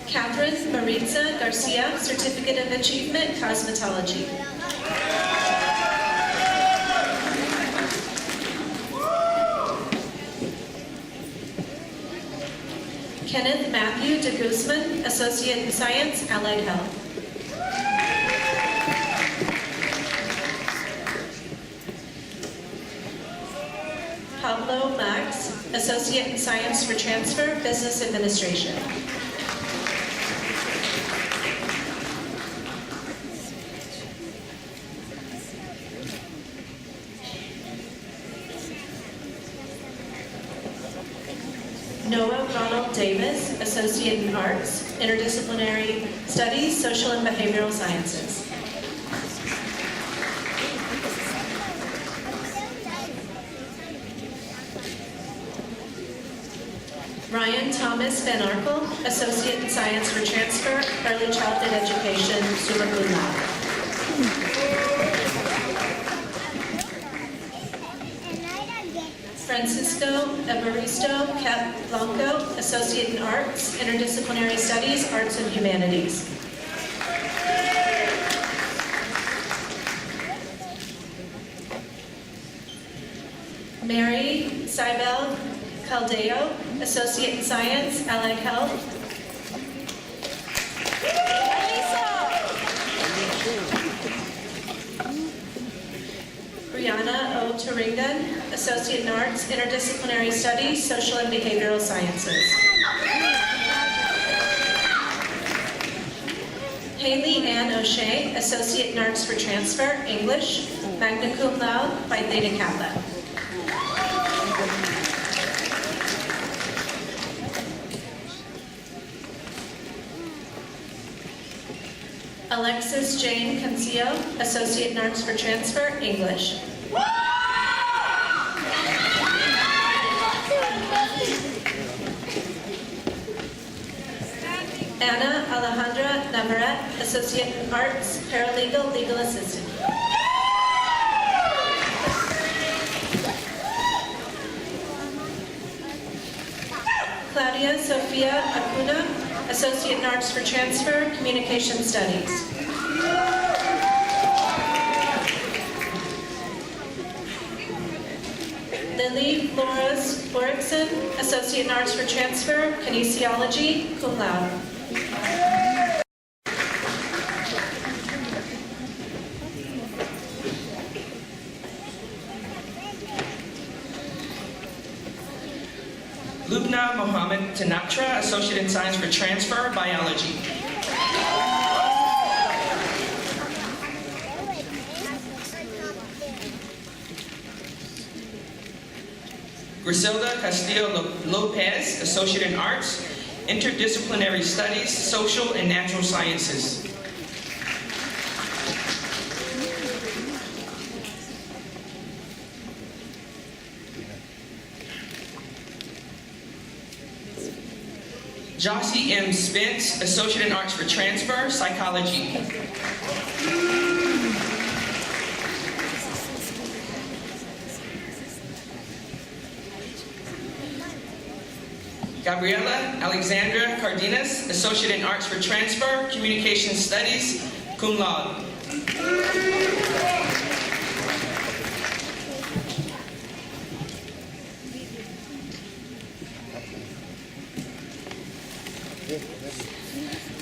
Catherine Maritza Garcia, Certificate of Achievement, Cosmetology. Kenneth Matthew de Guzman, Associate in Science, Allied Health. Pablo Max, Associate in Science for Transfer, Business Administration. Noah Ronald Davis, Associate in Arts, Interdisciplinary Studies, Social and Behavioral Sciences. Ryan Thomas Van Arkel, Associate in Science for Transfer, Early Childhood Education, summa cum laude. Francisco Evaristo Capblanco, Associate in Arts, Interdisciplinary Studies, Arts and Humanities. Mary Cybel Caldeo, Associate in Science, Allied Health. Brianna O. Turingan, Associate in Arts, Interdisciplinary Studies, Social and Behavioral Sciences. Haley Ann O'Shea, Associate in Arts for Transfer, English, magna cum laude, Phi Theta Kappa. Alexis Jane Cancillo, Associate in Arts for Transfer, English. Anna Alejandra Navarrete, Associate in Arts, Paralegal, Legal Assistant. Claudia Sofia Acuna, Associate in Arts for Transfer, Communication Studies. Lily Flores Borikson, Associate in Arts for Transfer, Kinesiology, cum laude. Lubna Mohammed Tanatra, Associate in Science for Transfer, Biology. Griselda Castillo Lopez, Associate in Arts, Interdisciplinary Studies, Social and Natural Sciences. Jossie M. Spence, Associate in Arts for Transfer, Psychology. Gabriela Alexandra Cardenas, Associate in Arts for Transfer, Communication Studies, cum laude.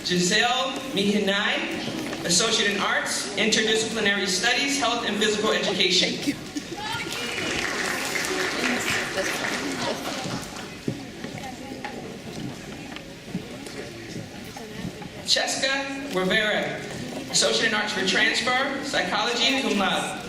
Giselle Mihinai, Associate in Arts, Interdisciplinary Studies, Health and Physical Education. Cheska Rivera, Associate in Arts for Transfer, Psychology, cum laude.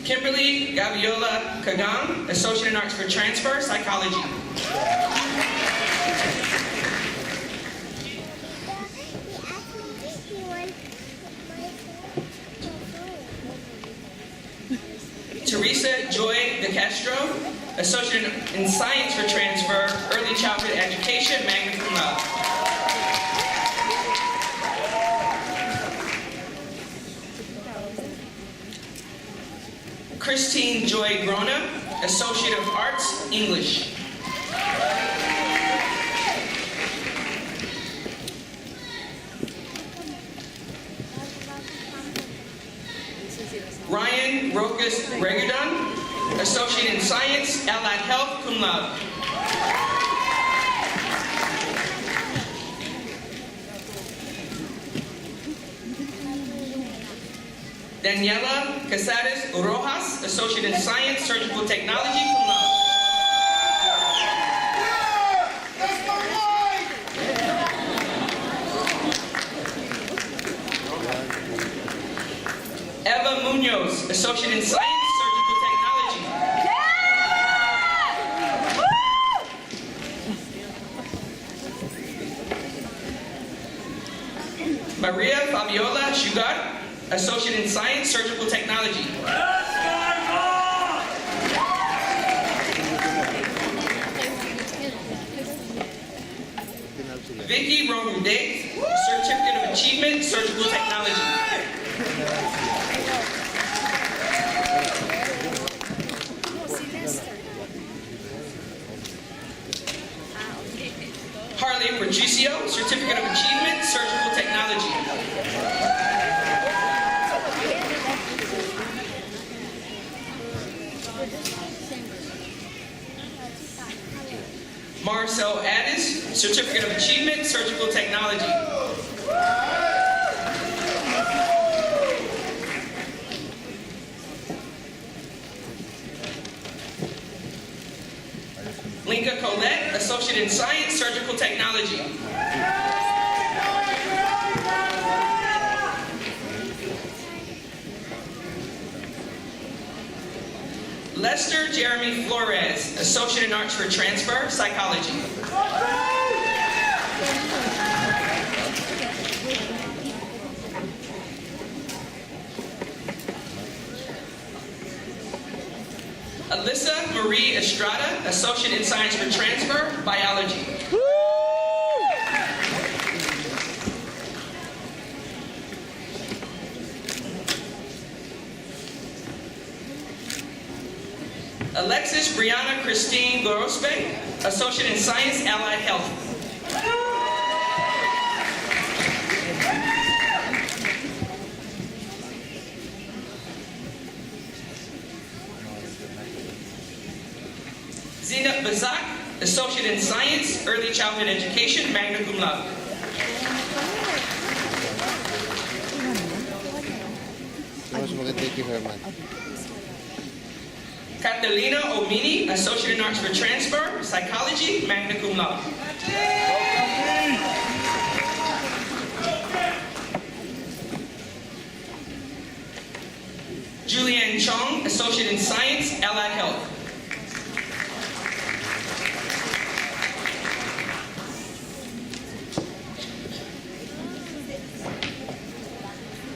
Kimberly Gaviola Kagang, Associate in Arts for Transfer, Psychology. Teresa Joy De Castro, Associate in Science for Transfer, Early Childhood Education, magna cum laude. Christine Joy Grona, Associate of Arts, English. Ryan Rokas Regadon, Associate in Science, Allied Health, cum laude. Daniela Casares Rojas, Associate in Science, Surgical Technology, cum laude. Eva Munoz, Associate in Science, Surgical Technology. Maria Fabiola Sugar, Associate in Science, Surgical Technology. Vicky Romudet, Certificate of Achievement, Surgical Technology. Harley Pergicio, Certificate of Achievement, Surgical Technology. Marcel Addis, Certificate of Achievement, Surgical Technology. Linka Colette, Associate in Science, Surgical Technology. Lester Jeremy Flores, Associate in Arts for Transfer, Psychology. Alyssa Marie Estrada, Associate in Science for Transfer, Biology. Alexis Brianna Christine Gorospe, Associate in Science, Allied Health. Zina Bazak, Associate in Science, Early Childhood Education, magna cum laude. Thank you very much. Catalina Omini, Associate in Arts for Transfer, Psychology, magna cum laude. Julianne Chong, Associate in Science, Allied Health.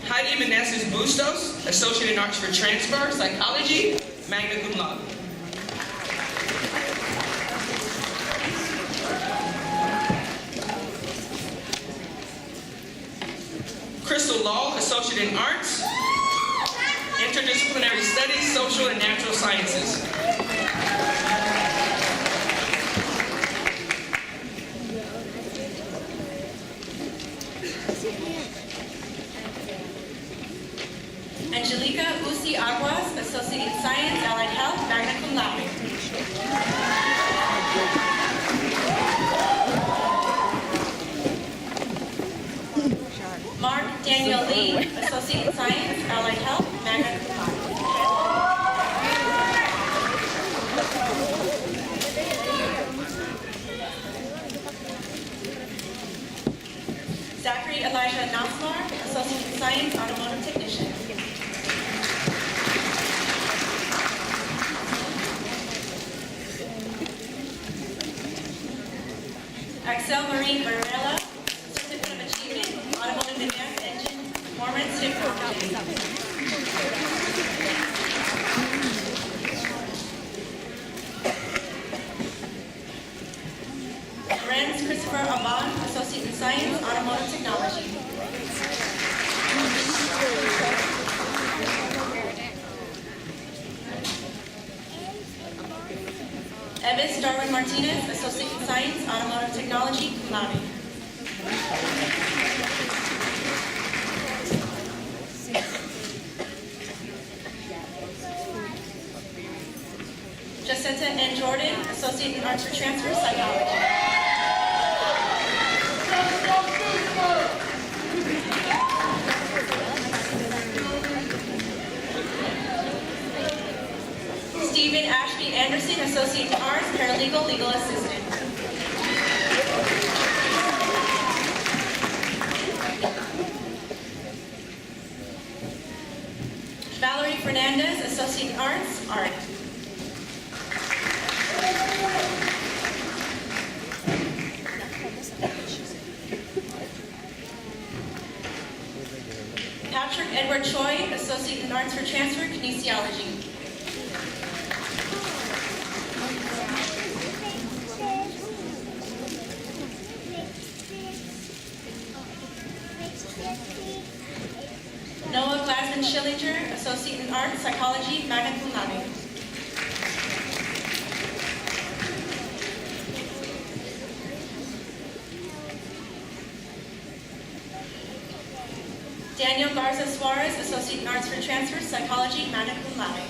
Heidi Meneses Bustos, Associate in Arts for Transfer, Psychology, magna cum laude. Crystal Law, Associate in Arts, Interdisciplinary Studies, Social and Natural Sciences. Angelica Uzi Aguas, Associate in Science, Allied Health, magna cum laude. Mark Daniel Lee, Associate in Science, Allied Health, magna cum laude. Zachary Elijah Nasmar, Associate in Science, Automotive Technician. Axel Marie Varela, Certificate of Achievement, Automotive Advanced Engine Performance Technology. Lorenz Christopher Aban, Associate in Science, Automotive Technology. Miss Darwin Martinez, Associate in Science, Automotive Technology, cum laude. Jacinta N. Jordan, Associate in Arts for Transfer, Psychology. Stephen Ashby Anderson, Associate in Arts, Paralegal, Legal Assistant. Valerie Fernandez, Associate in Arts, Art. Patrick Edward Choi, Associate in Arts for Transfer, Kinesiology. Noah Glasman Schillinger, Associate in Arts, Psychology, magna cum laude. Daniel Garza Suarez, Associate in Arts for Transfer, Psychology, magna cum laude.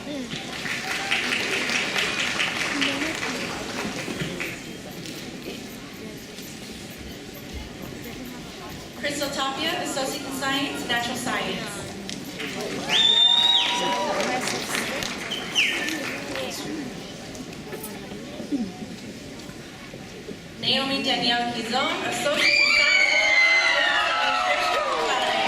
Crystal Tapia, Associate in Science, Natural Science. Naomi Danielle Gizon, Associate in Science, Administration, cum laude.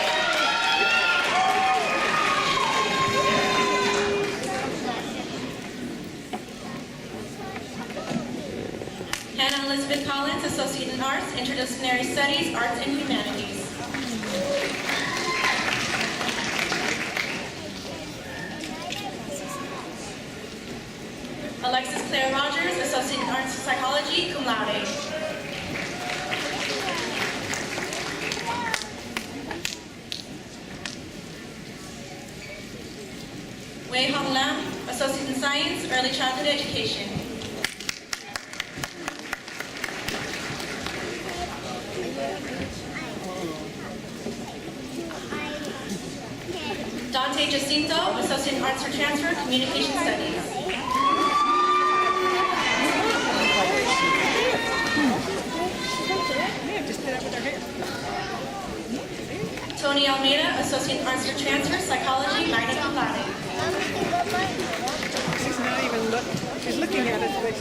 Hannah Elizabeth Collins, Associate in Arts, Interdisciplinary Studies, Arts and Humanities. Alexis Claire Rogers, Associate in Arts Psychology, cum laude. Wei Hong Lam, Associate in Science, Early Childhood Education. Dante Jacinto, Associate in Arts for Transfer, Communication Studies. Tony Almeida, Associate in Arts for Transfer, Psychology, magna cum laude. She's not even looking. She's looking at it, but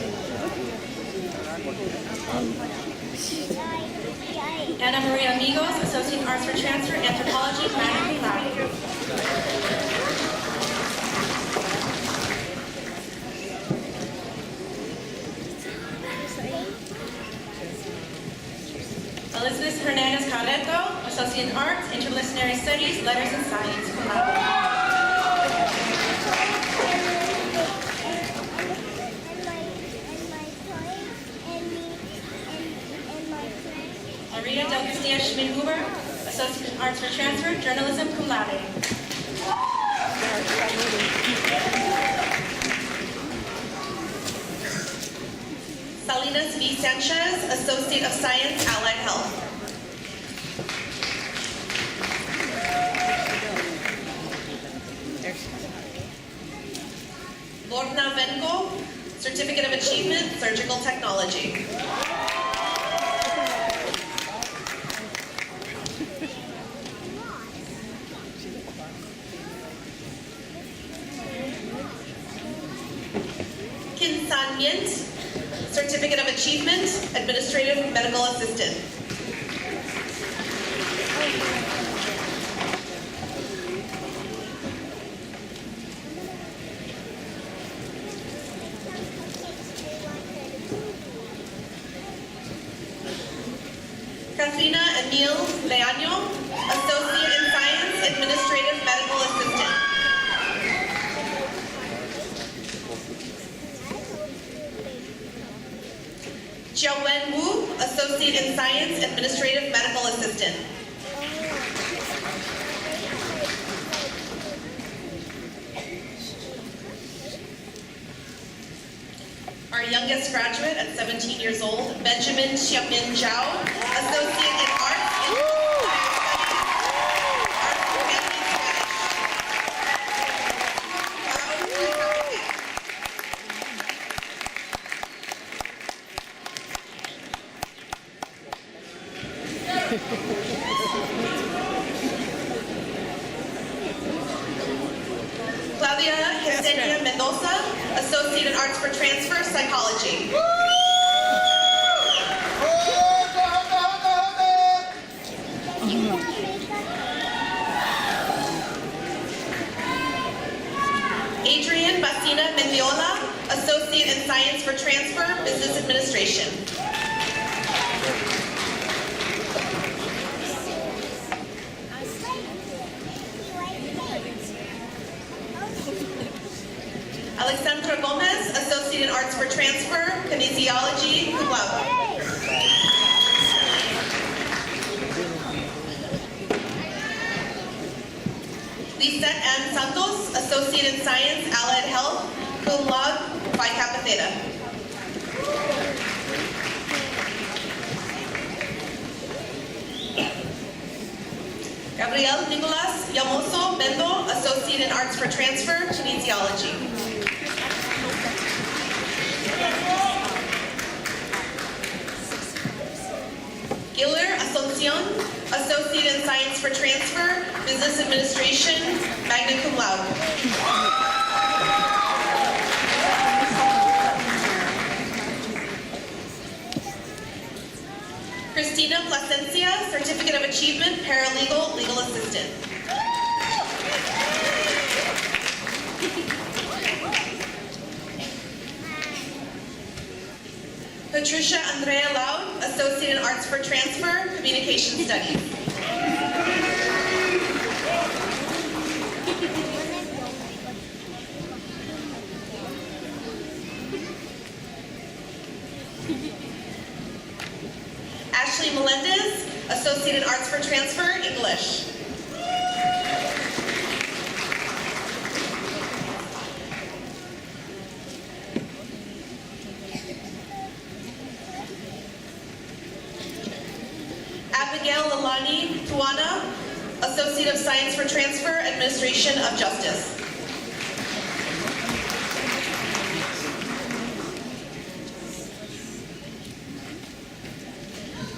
Ana Maria Amigos, Associate in Arts for Transfer, Anthropology, magna cum laude. Elizabeth Hernandez Carreto, Associate in Arts, Interdisciplinary Studies, Letters and Science, cum laude. Maria Del Castillo Schmid-Huber, Associate in Arts for Transfer, Journalism, cum laude. Salinas V. Sanchez, Associate of Science, Allied Health. Lorna Venko, Certificate of Achievement, Surgical Technology. Kin San Myint, Certificate of Achievement, Administrative Medical Assistant. Katrina Emil Leaño, Associate in Science, Administrative Medical Assistant. Jiawen Wu, Associate in Science, Administrative Medical Assistant. youngest graduate at 17 years old, Benjamin Xiaomin Zhao, Associate in Arts and Claudia Yesenia Mendoza, Associate in Arts for Transfer, Psychology. Adrian Bacina Mendiola, Associate in Science for Transfer, Business Administration. Alexandra Gomez, Associate in Arts for Transfer, Kinesiology, cum laude. Lisette M. Santos, Associate in Science, Allied Health, cum laude, Phi Kappa Theta. Gabriel Nicolas Yamoso Mendo, Associate in Arts for Transfer, Kinesiology. Giller Asuncion, Associate in Science for Transfer, Business Administration, magna cum laude. Christina Plasencia, Certificate of Achievement, Paralegal, Legal Assistant. Patricia Andrea Loud, Associate in Arts for Transfer, Communication Studies. Ashley Melendez, Associate in Arts for Transfer, English. Abigail Lalani Tuana, Associate of Science for Transfer, Administration of Justice.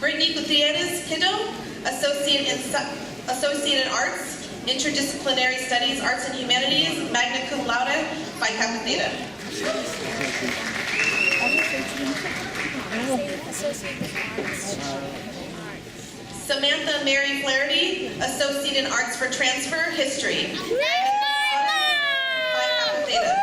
Brittany Gutierrez Kiddo, Associate in Arts, Interdisciplinary Studies, Arts and Humanities, magna cum laude, Phi Kappa Theta. Samantha Mary Flaherty, Associate in Arts for Transfer, History. Phi Kappa Theta.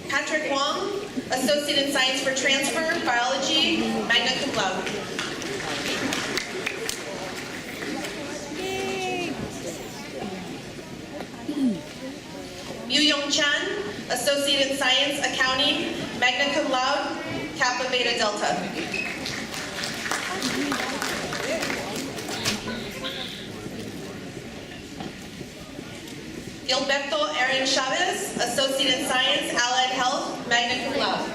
Patrick Wong, Associate in Science for Transfer, Biology, magna cum laude. Yu Yong Chan, Associate in Science, Accounting, magna cum laude, Kappa Beta Delta. Gilberto Aaron Chavez, Associate in Science, Allied Health, magna cum laude.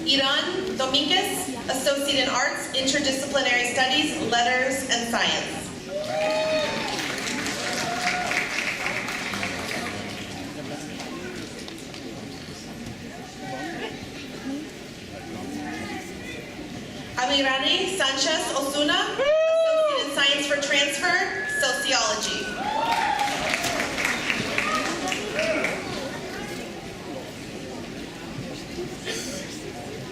Iran Dominguez, Associate in Arts, Interdisciplinary Studies, Letters, and Science. Amirani Sanchez Osuna, Associate in Science for Transfer, Sociology.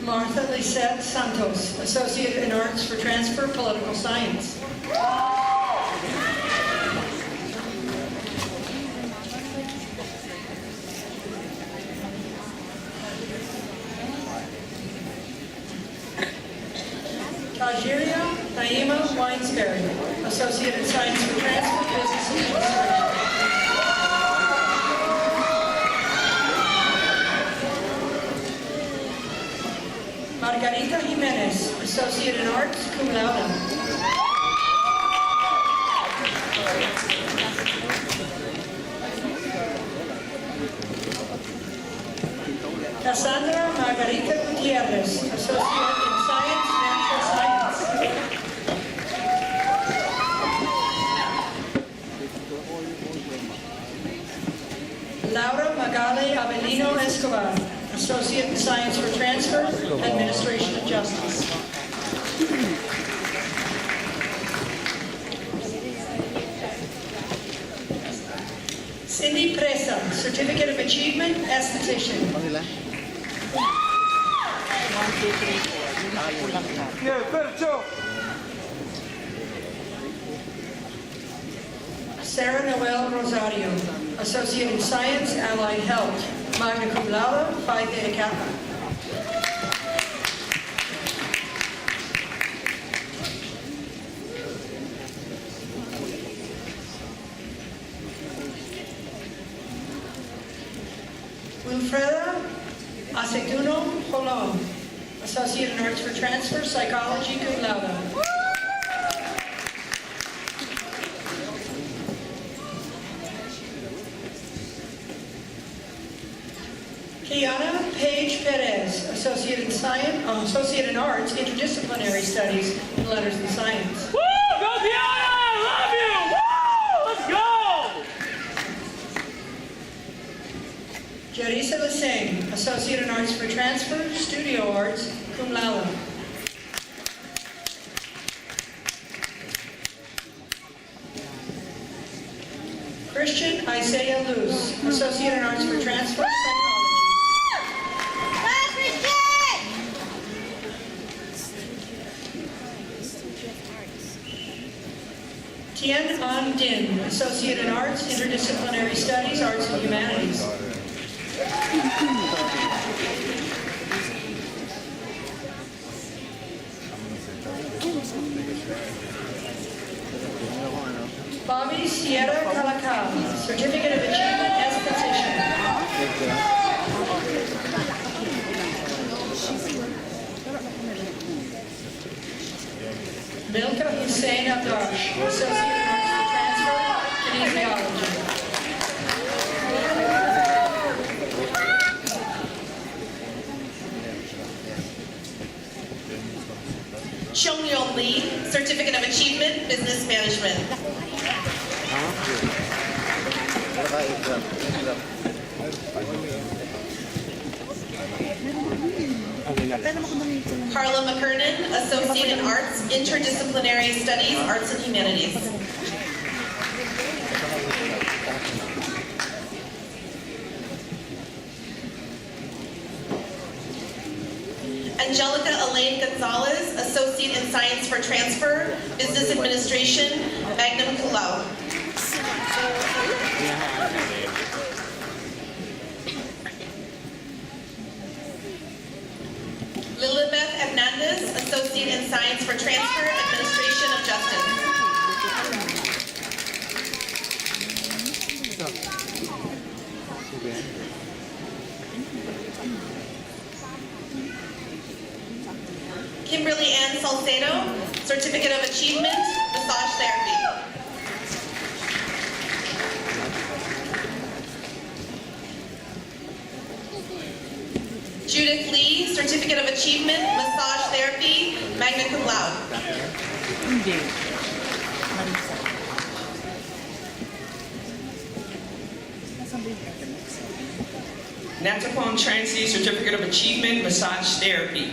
Martha Lisette Santos, Associate in Arts for Transfer, Political Science. Tajiria Naima Winesberry, Associate in Science for Transfer, Business Administration. Margarita Jimenez, Associate in Arts, cum laude. Cassandra Margarita Gutierrez, Associate in Science, Natural Science. Laura Magali Avelino Escobar, Associate in Science for Transfer, Administration of Justice. Cindy Presa, Certificate of Achievement, Esthetician. Sarah Noel Rosario, Associate in Science, Allied Health, magna cum laude, Phi Theta Kappa. Wilfreda Aceituno Jolon, Associate in Arts for Transfer, Psychology, cum laude. Kiana Paige Perez, Associate in Science, Associate in Arts, Interdisciplinary Studies in Letters and Science. Woo! Go Kiana! I love you! Woo! Let's go! Jarisa Lasing, Associate in Arts for Transfer, Studio Arts, cum laude. Christian Isaiah Luz, Associate in Arts for Transfer, Psychology. Tien An Din, Associate in Arts, Interdisciplinary Studies, Arts and Humanities. Bobby Sierra Calacal, Certificate of Achievement, Esthetician. Milka Hussein Abdash, Associate in Arts for Transfer, Kinesiology. Chongyong Lee, Certificate of Achievement, Business Management. Carla McKernan, Associate in Arts, Interdisciplinary Studies, Arts and Humanities. Angelica Elaine Gonzalez, Associate in Science for Transfer, Business Administration, magna cum laude. Lilibeth Hernandez, Associate in Science for Transfer, Administration of Justice. Kimberly Ann Salcedo, Certificate of Achievement, Massage Therapy. Judith Lee, Certificate of Achievement, Massage Therapy, magna cum laude. Natapon Trancy, Certificate of Achievement, Massage Therapy.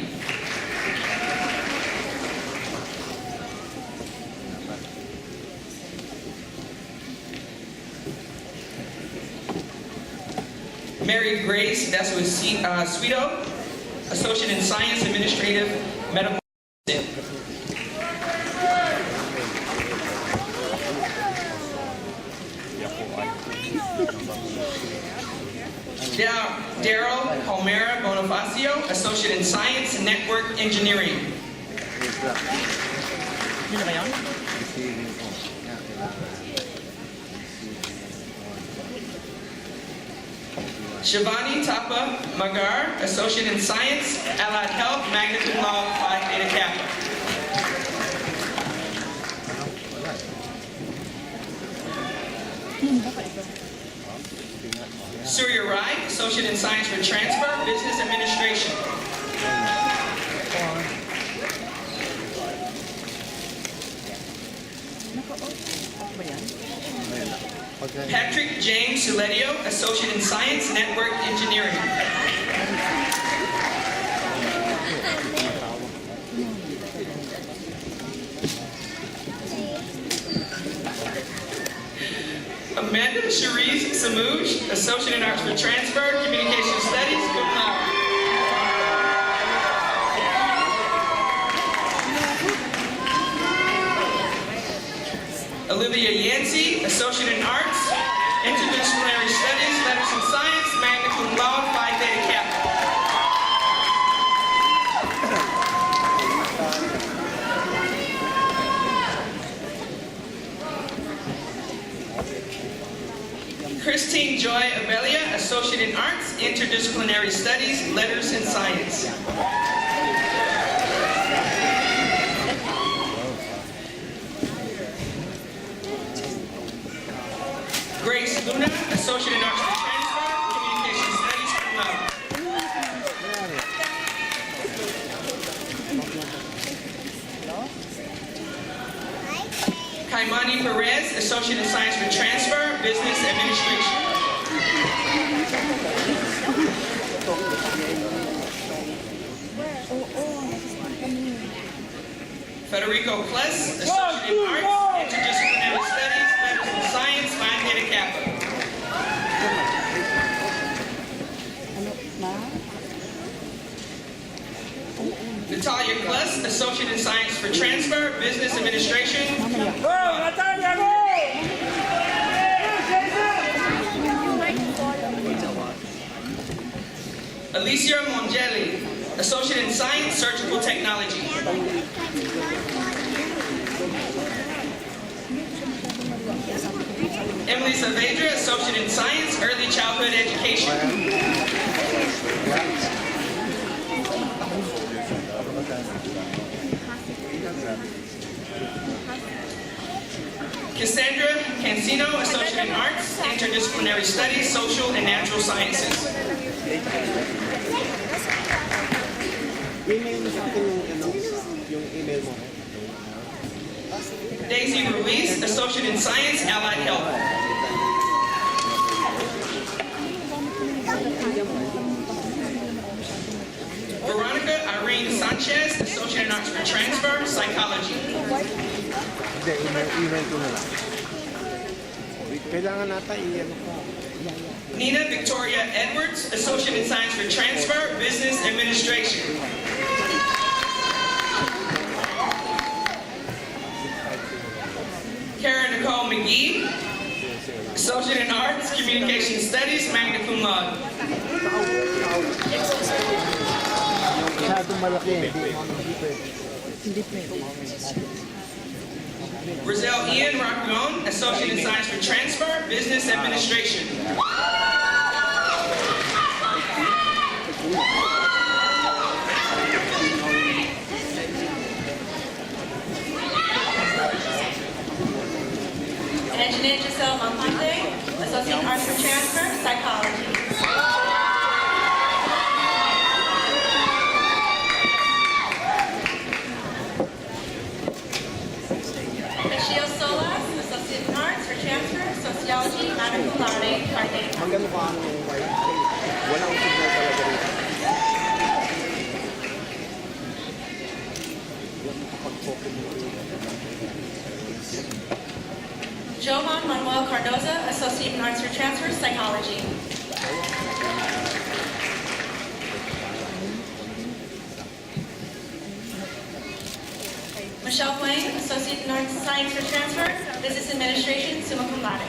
Mary Grace, that's with Sweeto, Associate in Science, Administrative, Medical. Daryl Palmera Bonifacio, Associate in Science, Network Engineering. Yun na ba yun? Shivani Tapa Magar, Associate in Science, Allied Health, magna cum laude, Phi Theta Kappa. Surya Rai, Associate in Science for Transfer, Business Administration. Patrick James Suledio, Associate in Science, Network Engineering. Amanda Cherise Samouj, Associate in Arts for Transfer, Communication Studies, cum laude. Olivia Yancey, Associate in Arts, Interdisciplinary Studies, Letters in Science, magna cum laude, Phi Theta Kappa. Christine Joy Abelia, Associate in Arts, Interdisciplinary Studies, Letters in Science. Grace Luna, Associate in Arts for Transfer, Communication Studies, cum laude. Kaimani Perez, Associate in Science for Transfer, Business Administration. Federico Pless, Associate in Arts, Interdisciplinary Studies, Letters in Science, Phi Theta Kappa. Natalia Kless, Associate in Science for Transfer, Business Administration. Alicia Mongeli, Associate in Science, Surgical Technology. Emily Saavedra, Associate in Science, Early Childhood Education. Cassandra Cancino, Associate in Arts, Interdisciplinary Studies, Social and Natural Sciences. Daisy Ruiz, Associate in Science, Allied Health. Veronica Irene Sanchez, Associate in Arts for Transfer, Psychology. Nina Victoria Edwards, Associate in Science for Transfer, Business Administration. Karen Nicole McGee, Associate in Arts, Communication Studies, magna cum laude. Rizal Ian Racuon, Associate in Science for Transfer, Business Administration. Engineer Giselle Monponte, Associate in Arts for Transfer, Psychology. Rachel Solas, Associate in Arts for Transfer, Sociology, magna cum laude, Phi Theta. Johan Manuel Cardoza, Associate in Arts for Transfer, Psychology. Michelle Wang, Associate in Arts Science for Transfer, Business Administration, summa cum laude.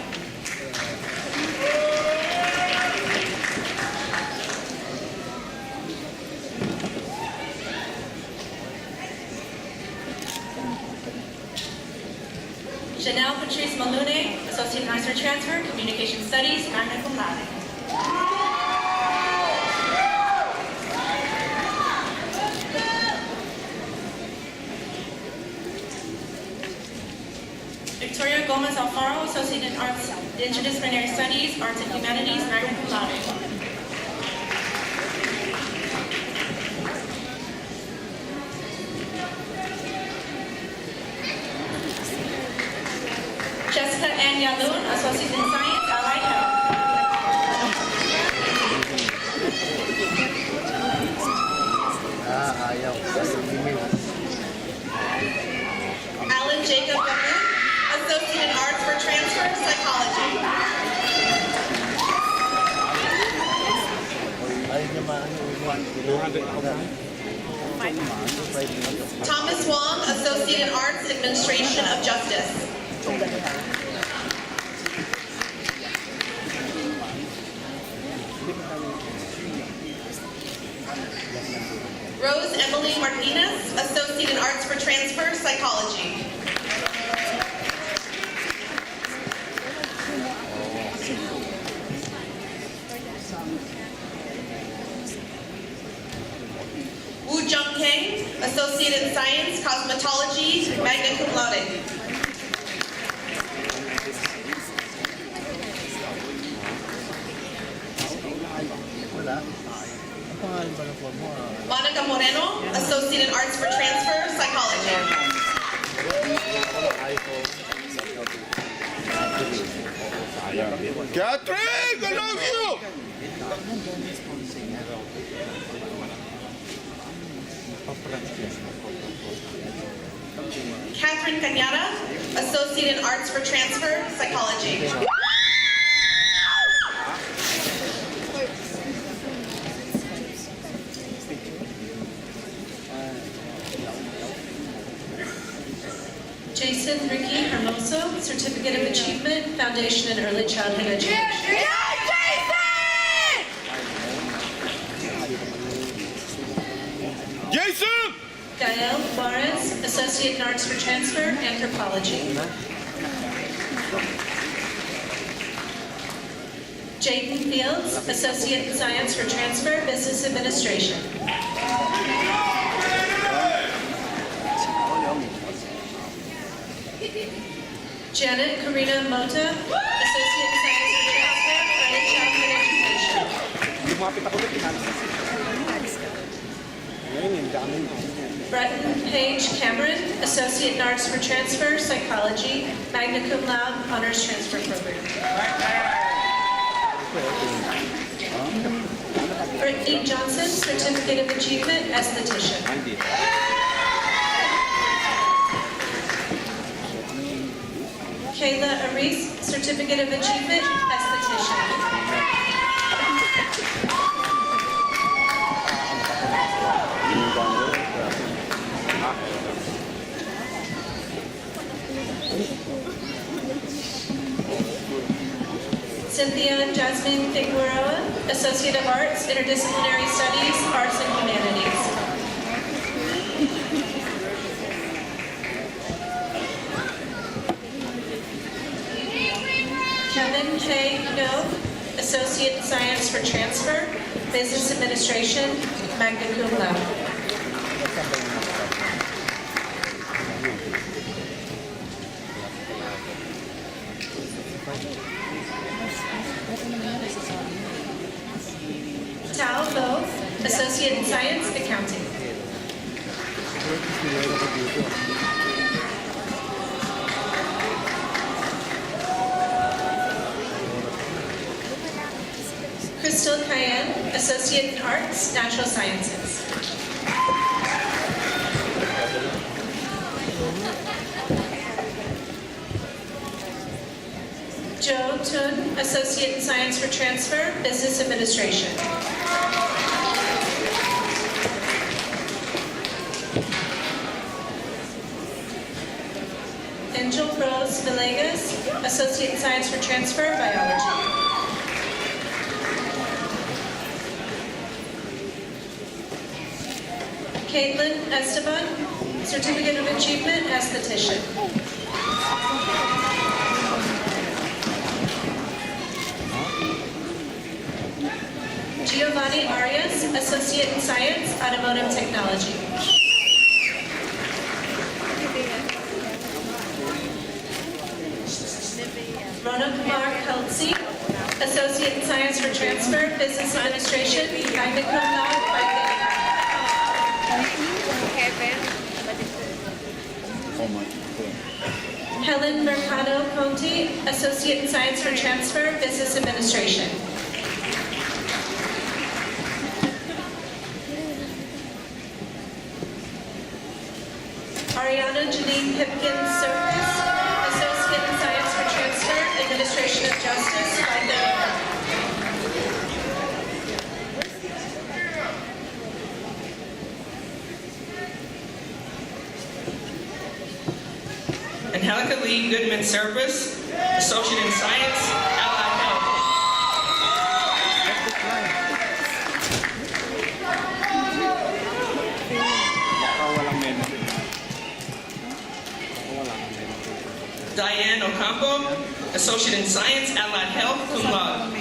Janelle Patrice Malune, Associate in Arts for Transfer, Communication Studies, magna cum laude. Victoria Gomez Alfaro, Associate in Arts, Interdisciplinary Studies, Arts and Humanities, magna cum laude. Jessica Ann Yaloon, Associate in Science, Allied Health. Alan Jacob Gomez, Associate in Arts for Transfer, Psychology. Thomas Wong, Associate in Arts, Administration of Justice. Rose Emily Martinez, Associate in Arts for Transfer, Psychology. Woo Jung Kang, Associate in Science, Cosmetology, magna cum laude. Monica Moreno, Associate in Arts for Transfer, Psychology. Catherine, I love you! Catherine Cañada, Associate in Arts for Transfer, Psychology. Jason Ricky Hermoso, Certificate of Achievement, Foundation in Early Childhood Education. Jason! Gael Juarez, Associate in Arts for Transfer, Anthropology. Jayden Fields, Associate in Science for Transfer, Business Administration. Janet Karina Mota, Associate in Science for Transfer, Early Childhood Education. Breton Paige Cameron, Associate in Arts for Transfer, Psychology, magna cum laude, Honors Transfer Program. Brittany Johnson, Certificate of Achievement, Esthetician. Kayla Aris, Certificate of Achievement, Esthetician. Cynthia Jasmine Figueroa, Associate of Arts, Interdisciplinary Studies, Arts and Humanities. Kevin K. No, Associate in Science for Transfer, Business Administration, magna cum laude. Tao Lo, Associate in Science, Accounting. Crystal Cayenne, Associate in Arts, Natural Sciences. Joe Tun, Associate in Science for Transfer, Business Administration. Angel Rose Villegas, Associate in Science for Transfer, Biology. Caitlin Esteban, Certificate of Achievement, Esthetician. Giovanni Arias, Associate in Science, Automotive Technology. Rona Kumar Kelsey, Associate in Science for Transfer, Business Administration, magna cum laude, Phi Theta. Helen Mercado Conti, Associate in Science for Transfer, Business Administration. Ariana Janine Pipkins Surface, Associate in Science for Transfer, Administration of Justice, Phi Theta. Angelica Lee Goodman Service, Associate in Science, Allied Health. Diane Ocampo, Associate in Science, Allied Health, cum laude.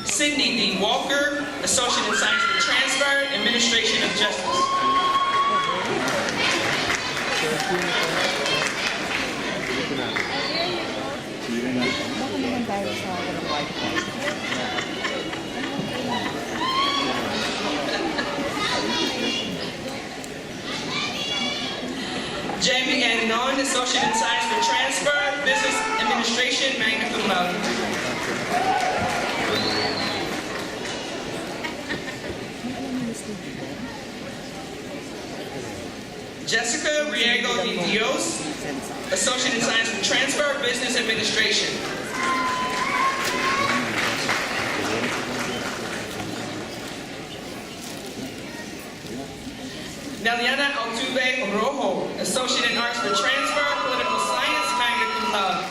Sydney D. Walker, Associate in Science for Transfer, Administration of Justice. Jamie N. Non, Associate in Science for Transfer, Business Administration, magna cum laude. Jessica Riego de Dios, Associate in Science for Transfer, Business Administration. Neliana Altuve Rojo, Associate in Arts for Transfer, Political Science, magna cum laude.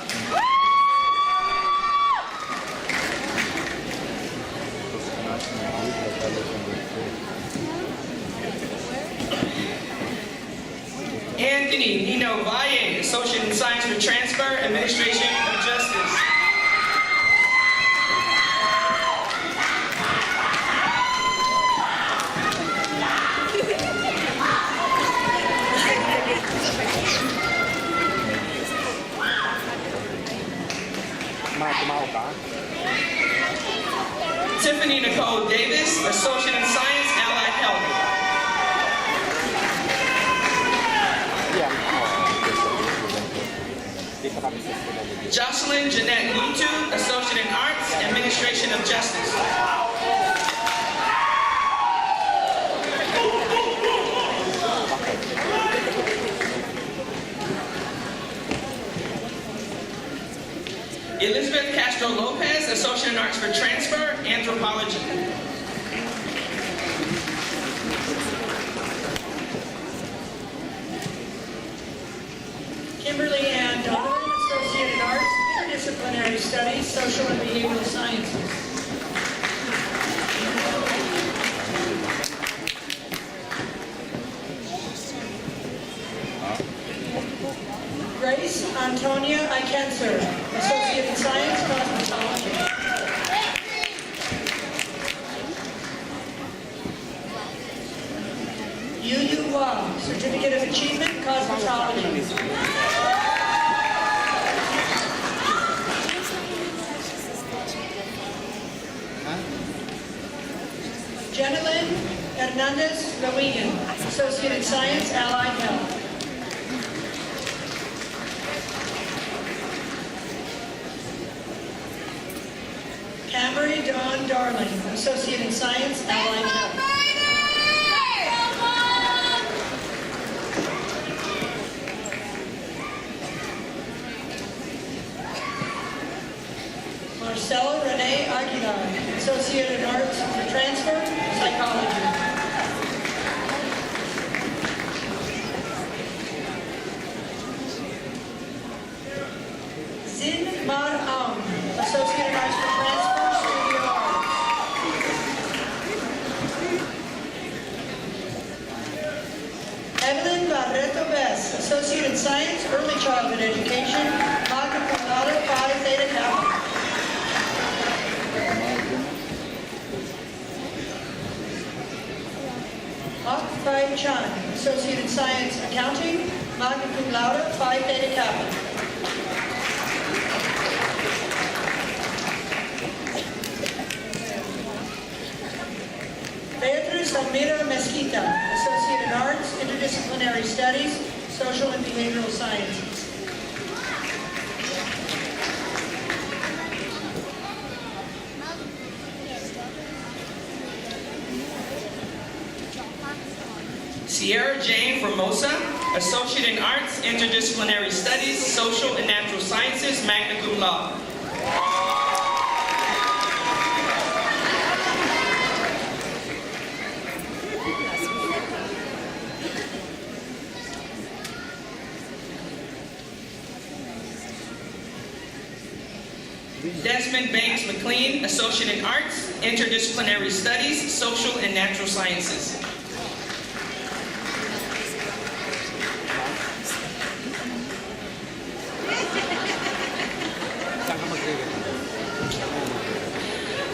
Anthony Nino Valle, Associate in Science for Transfer, Administration of Justice. Tiffany Nicole Davis, Associate in Science, Allied Health. Jocelyn Jeanette Lutu, Associate in Arts, Administration of Justice. Elizabeth Castro Lopez, Associate in Arts for Transfer, Anthropology. Kimberly Ann Donovan, Associate in Arts, Interdisciplinary Studies, Social and Behavioral Sciences. Grace Antonia Ikenser, Associate in Science, Cosmetology. Yu Yu Hua, Certificate of Achievement, Cosmetology. Jenilyn Hernandez Loegan, Associate in Science, Allied Health. Camry Dawn Darling, Associate in Science, Allied Health. Marcella Renee Aguilar, Associate in Arts for Transfer, Psychology. Zin Mar Aung, Associate in Arts for Transfer, Studio Arts. Evelyn Barreto Bess, Associate in Science, Early Childhood Education. Wei Chun, Associate in Science Accounting, magna cum laude, Phi Theta Kappa. Beatriz Almeida Mesquita, Associate in Arts, Interdisciplinary Studies, Social and Behavioral Sciences. Sierra Jane Formosa, Associate in Arts, Interdisciplinary Studies, Social and Natural Sciences, magna cum laude. Desmond Banks McLean, Associate in Arts, Interdisciplinary Studies, Social and Natural Sciences.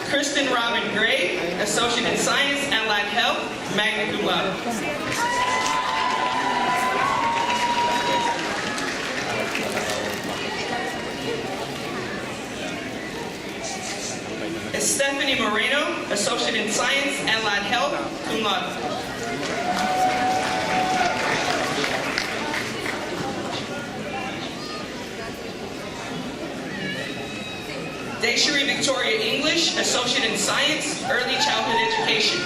Kristen Robin Gray, Associate in Science, Allied Health, magna cum laude. Stephanie Moreno, Associate in Science, Allied Health, cum laude. Desiree Victoria English, Associate in Science, Early Childhood Education.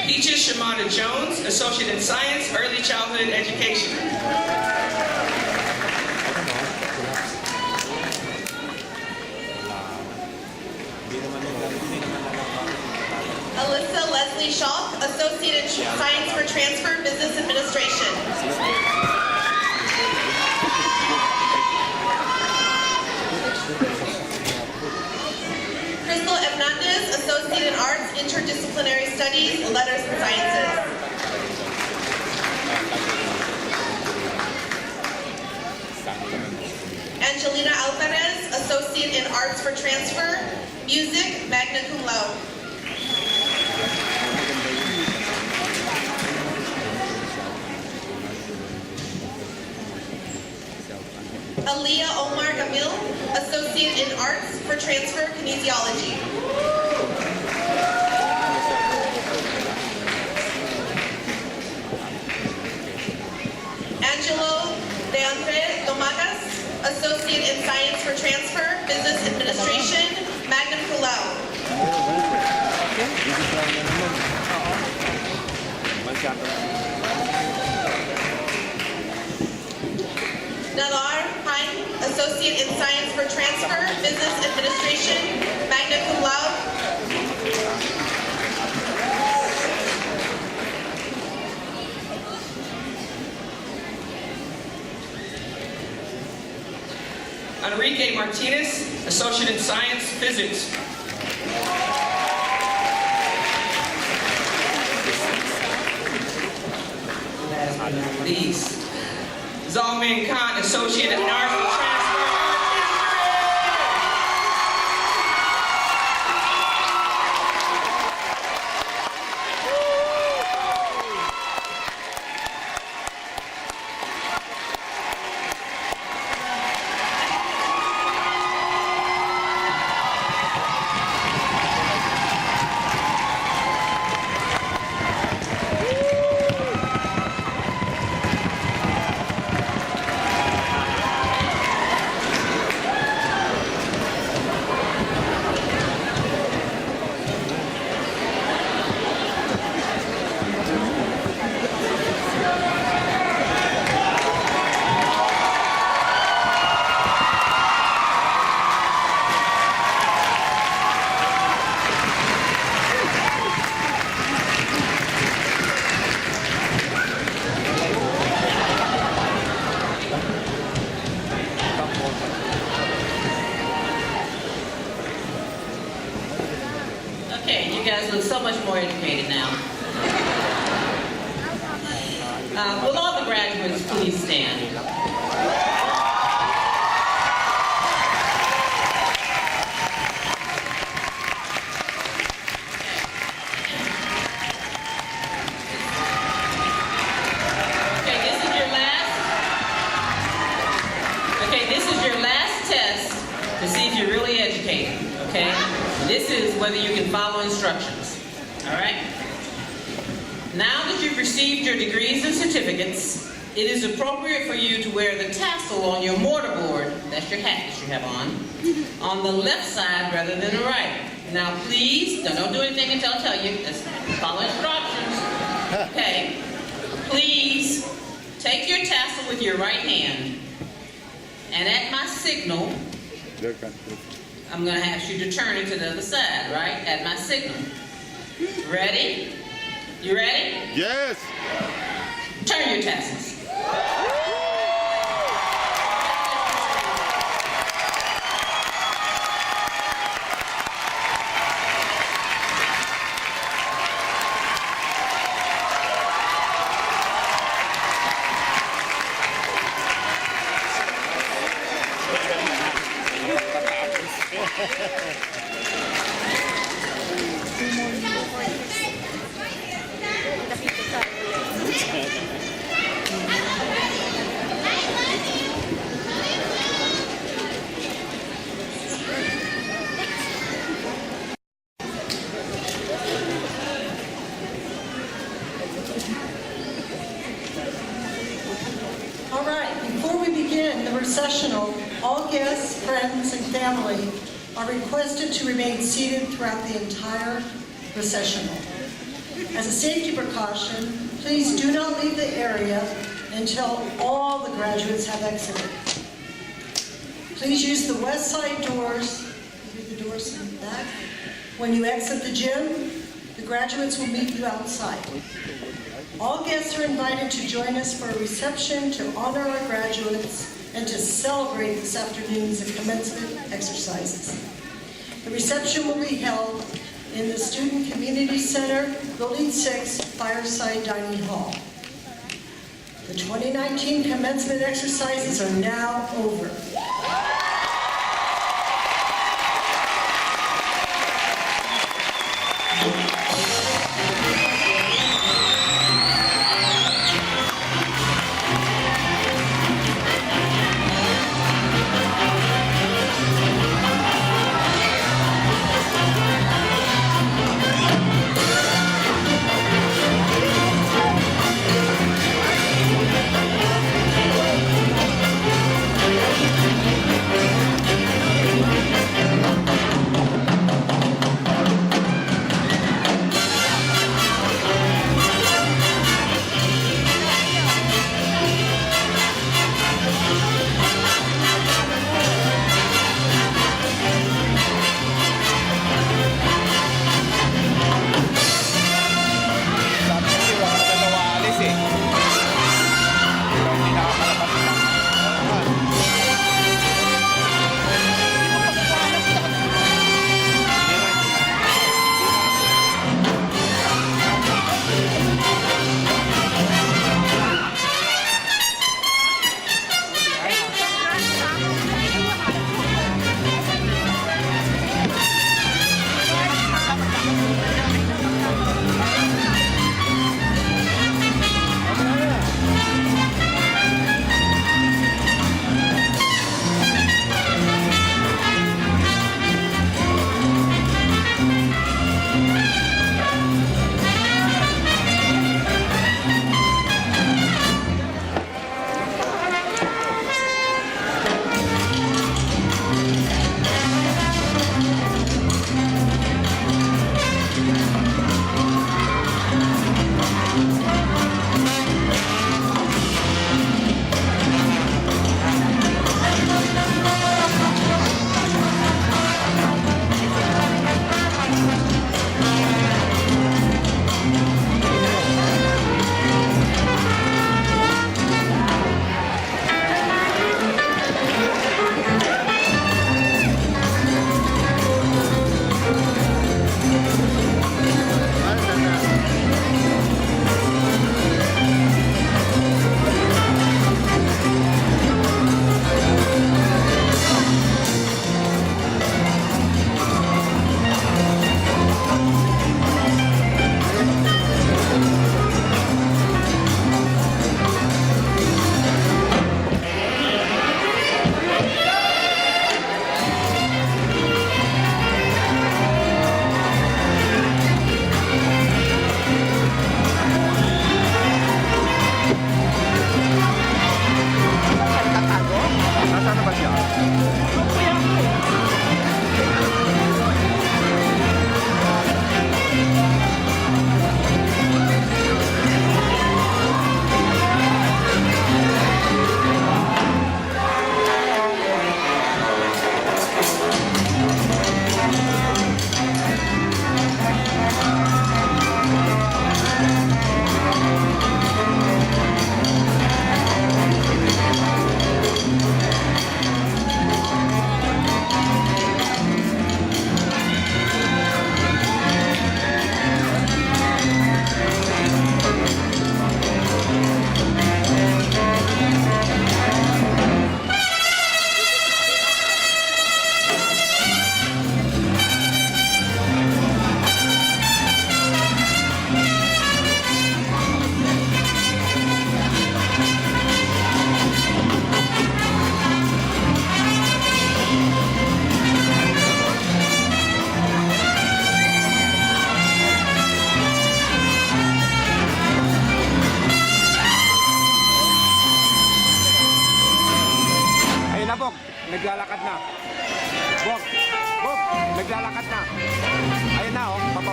Peaches Shamada Jones, Associate in Science, Early Childhood Education. Alyssa Leslie Schalk, Associate in Science for Transfer, Business Administration. Crystal Hernandez, Associate in Arts, Interdisciplinary Studies, Letters and Sciences. Angelina Alvarez, Associate in Arts for Transfer, Music, magna cum laude. Aaliyah Omar Gamil, Associate in Arts for Transfer, Kinesiology. Angelo Deandre Domagas, Associate in Science for Transfer, Business Administration, magna cum laude. Nalar Pine, Associate in Science for Transfer, Business Administration, magna cum laude. Enrique Martinez, Associate in Science, Physics. Last but not least, Zalman Khan, Associate in Arts for Transfer. Okay, you guys look so much more educated now. Will all the graduates please stand? educated, okay? This is whether you can follow instructions, all right? Now that you've received your degrees and certificates, it is appropriate for you to wear the tassel on your mortarboard, that's your hat that you have on the left side rather than the right. Now please, don't do anything until I tell you, just follow instructions. Okay, please take your tassel with your right hand, and at my signal, I'm going to ask you to turn it to the other side, right? At my signal. Ready? You ready? Yes. Turn your tassels. All right, before we begin the recessional, all guests, friends, and family are requested to remain seated throughout the entire recessional. As a safety precaution, please do not leave the area until all the graduates have exited. Please use the west side doors, the doors in the back. When you exit the gym, the graduates will meet you outside. All guests are invited to join us for a reception to honor our graduates and to celebrate this afternoon's commencement exercises. The reception will be held in the Student Community Center, Building 6, Fireside Dining Hall. The 2019 commencement exercises are now over.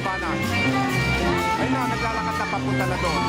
baba na. Ayun na, naglalakad na papunta na doon.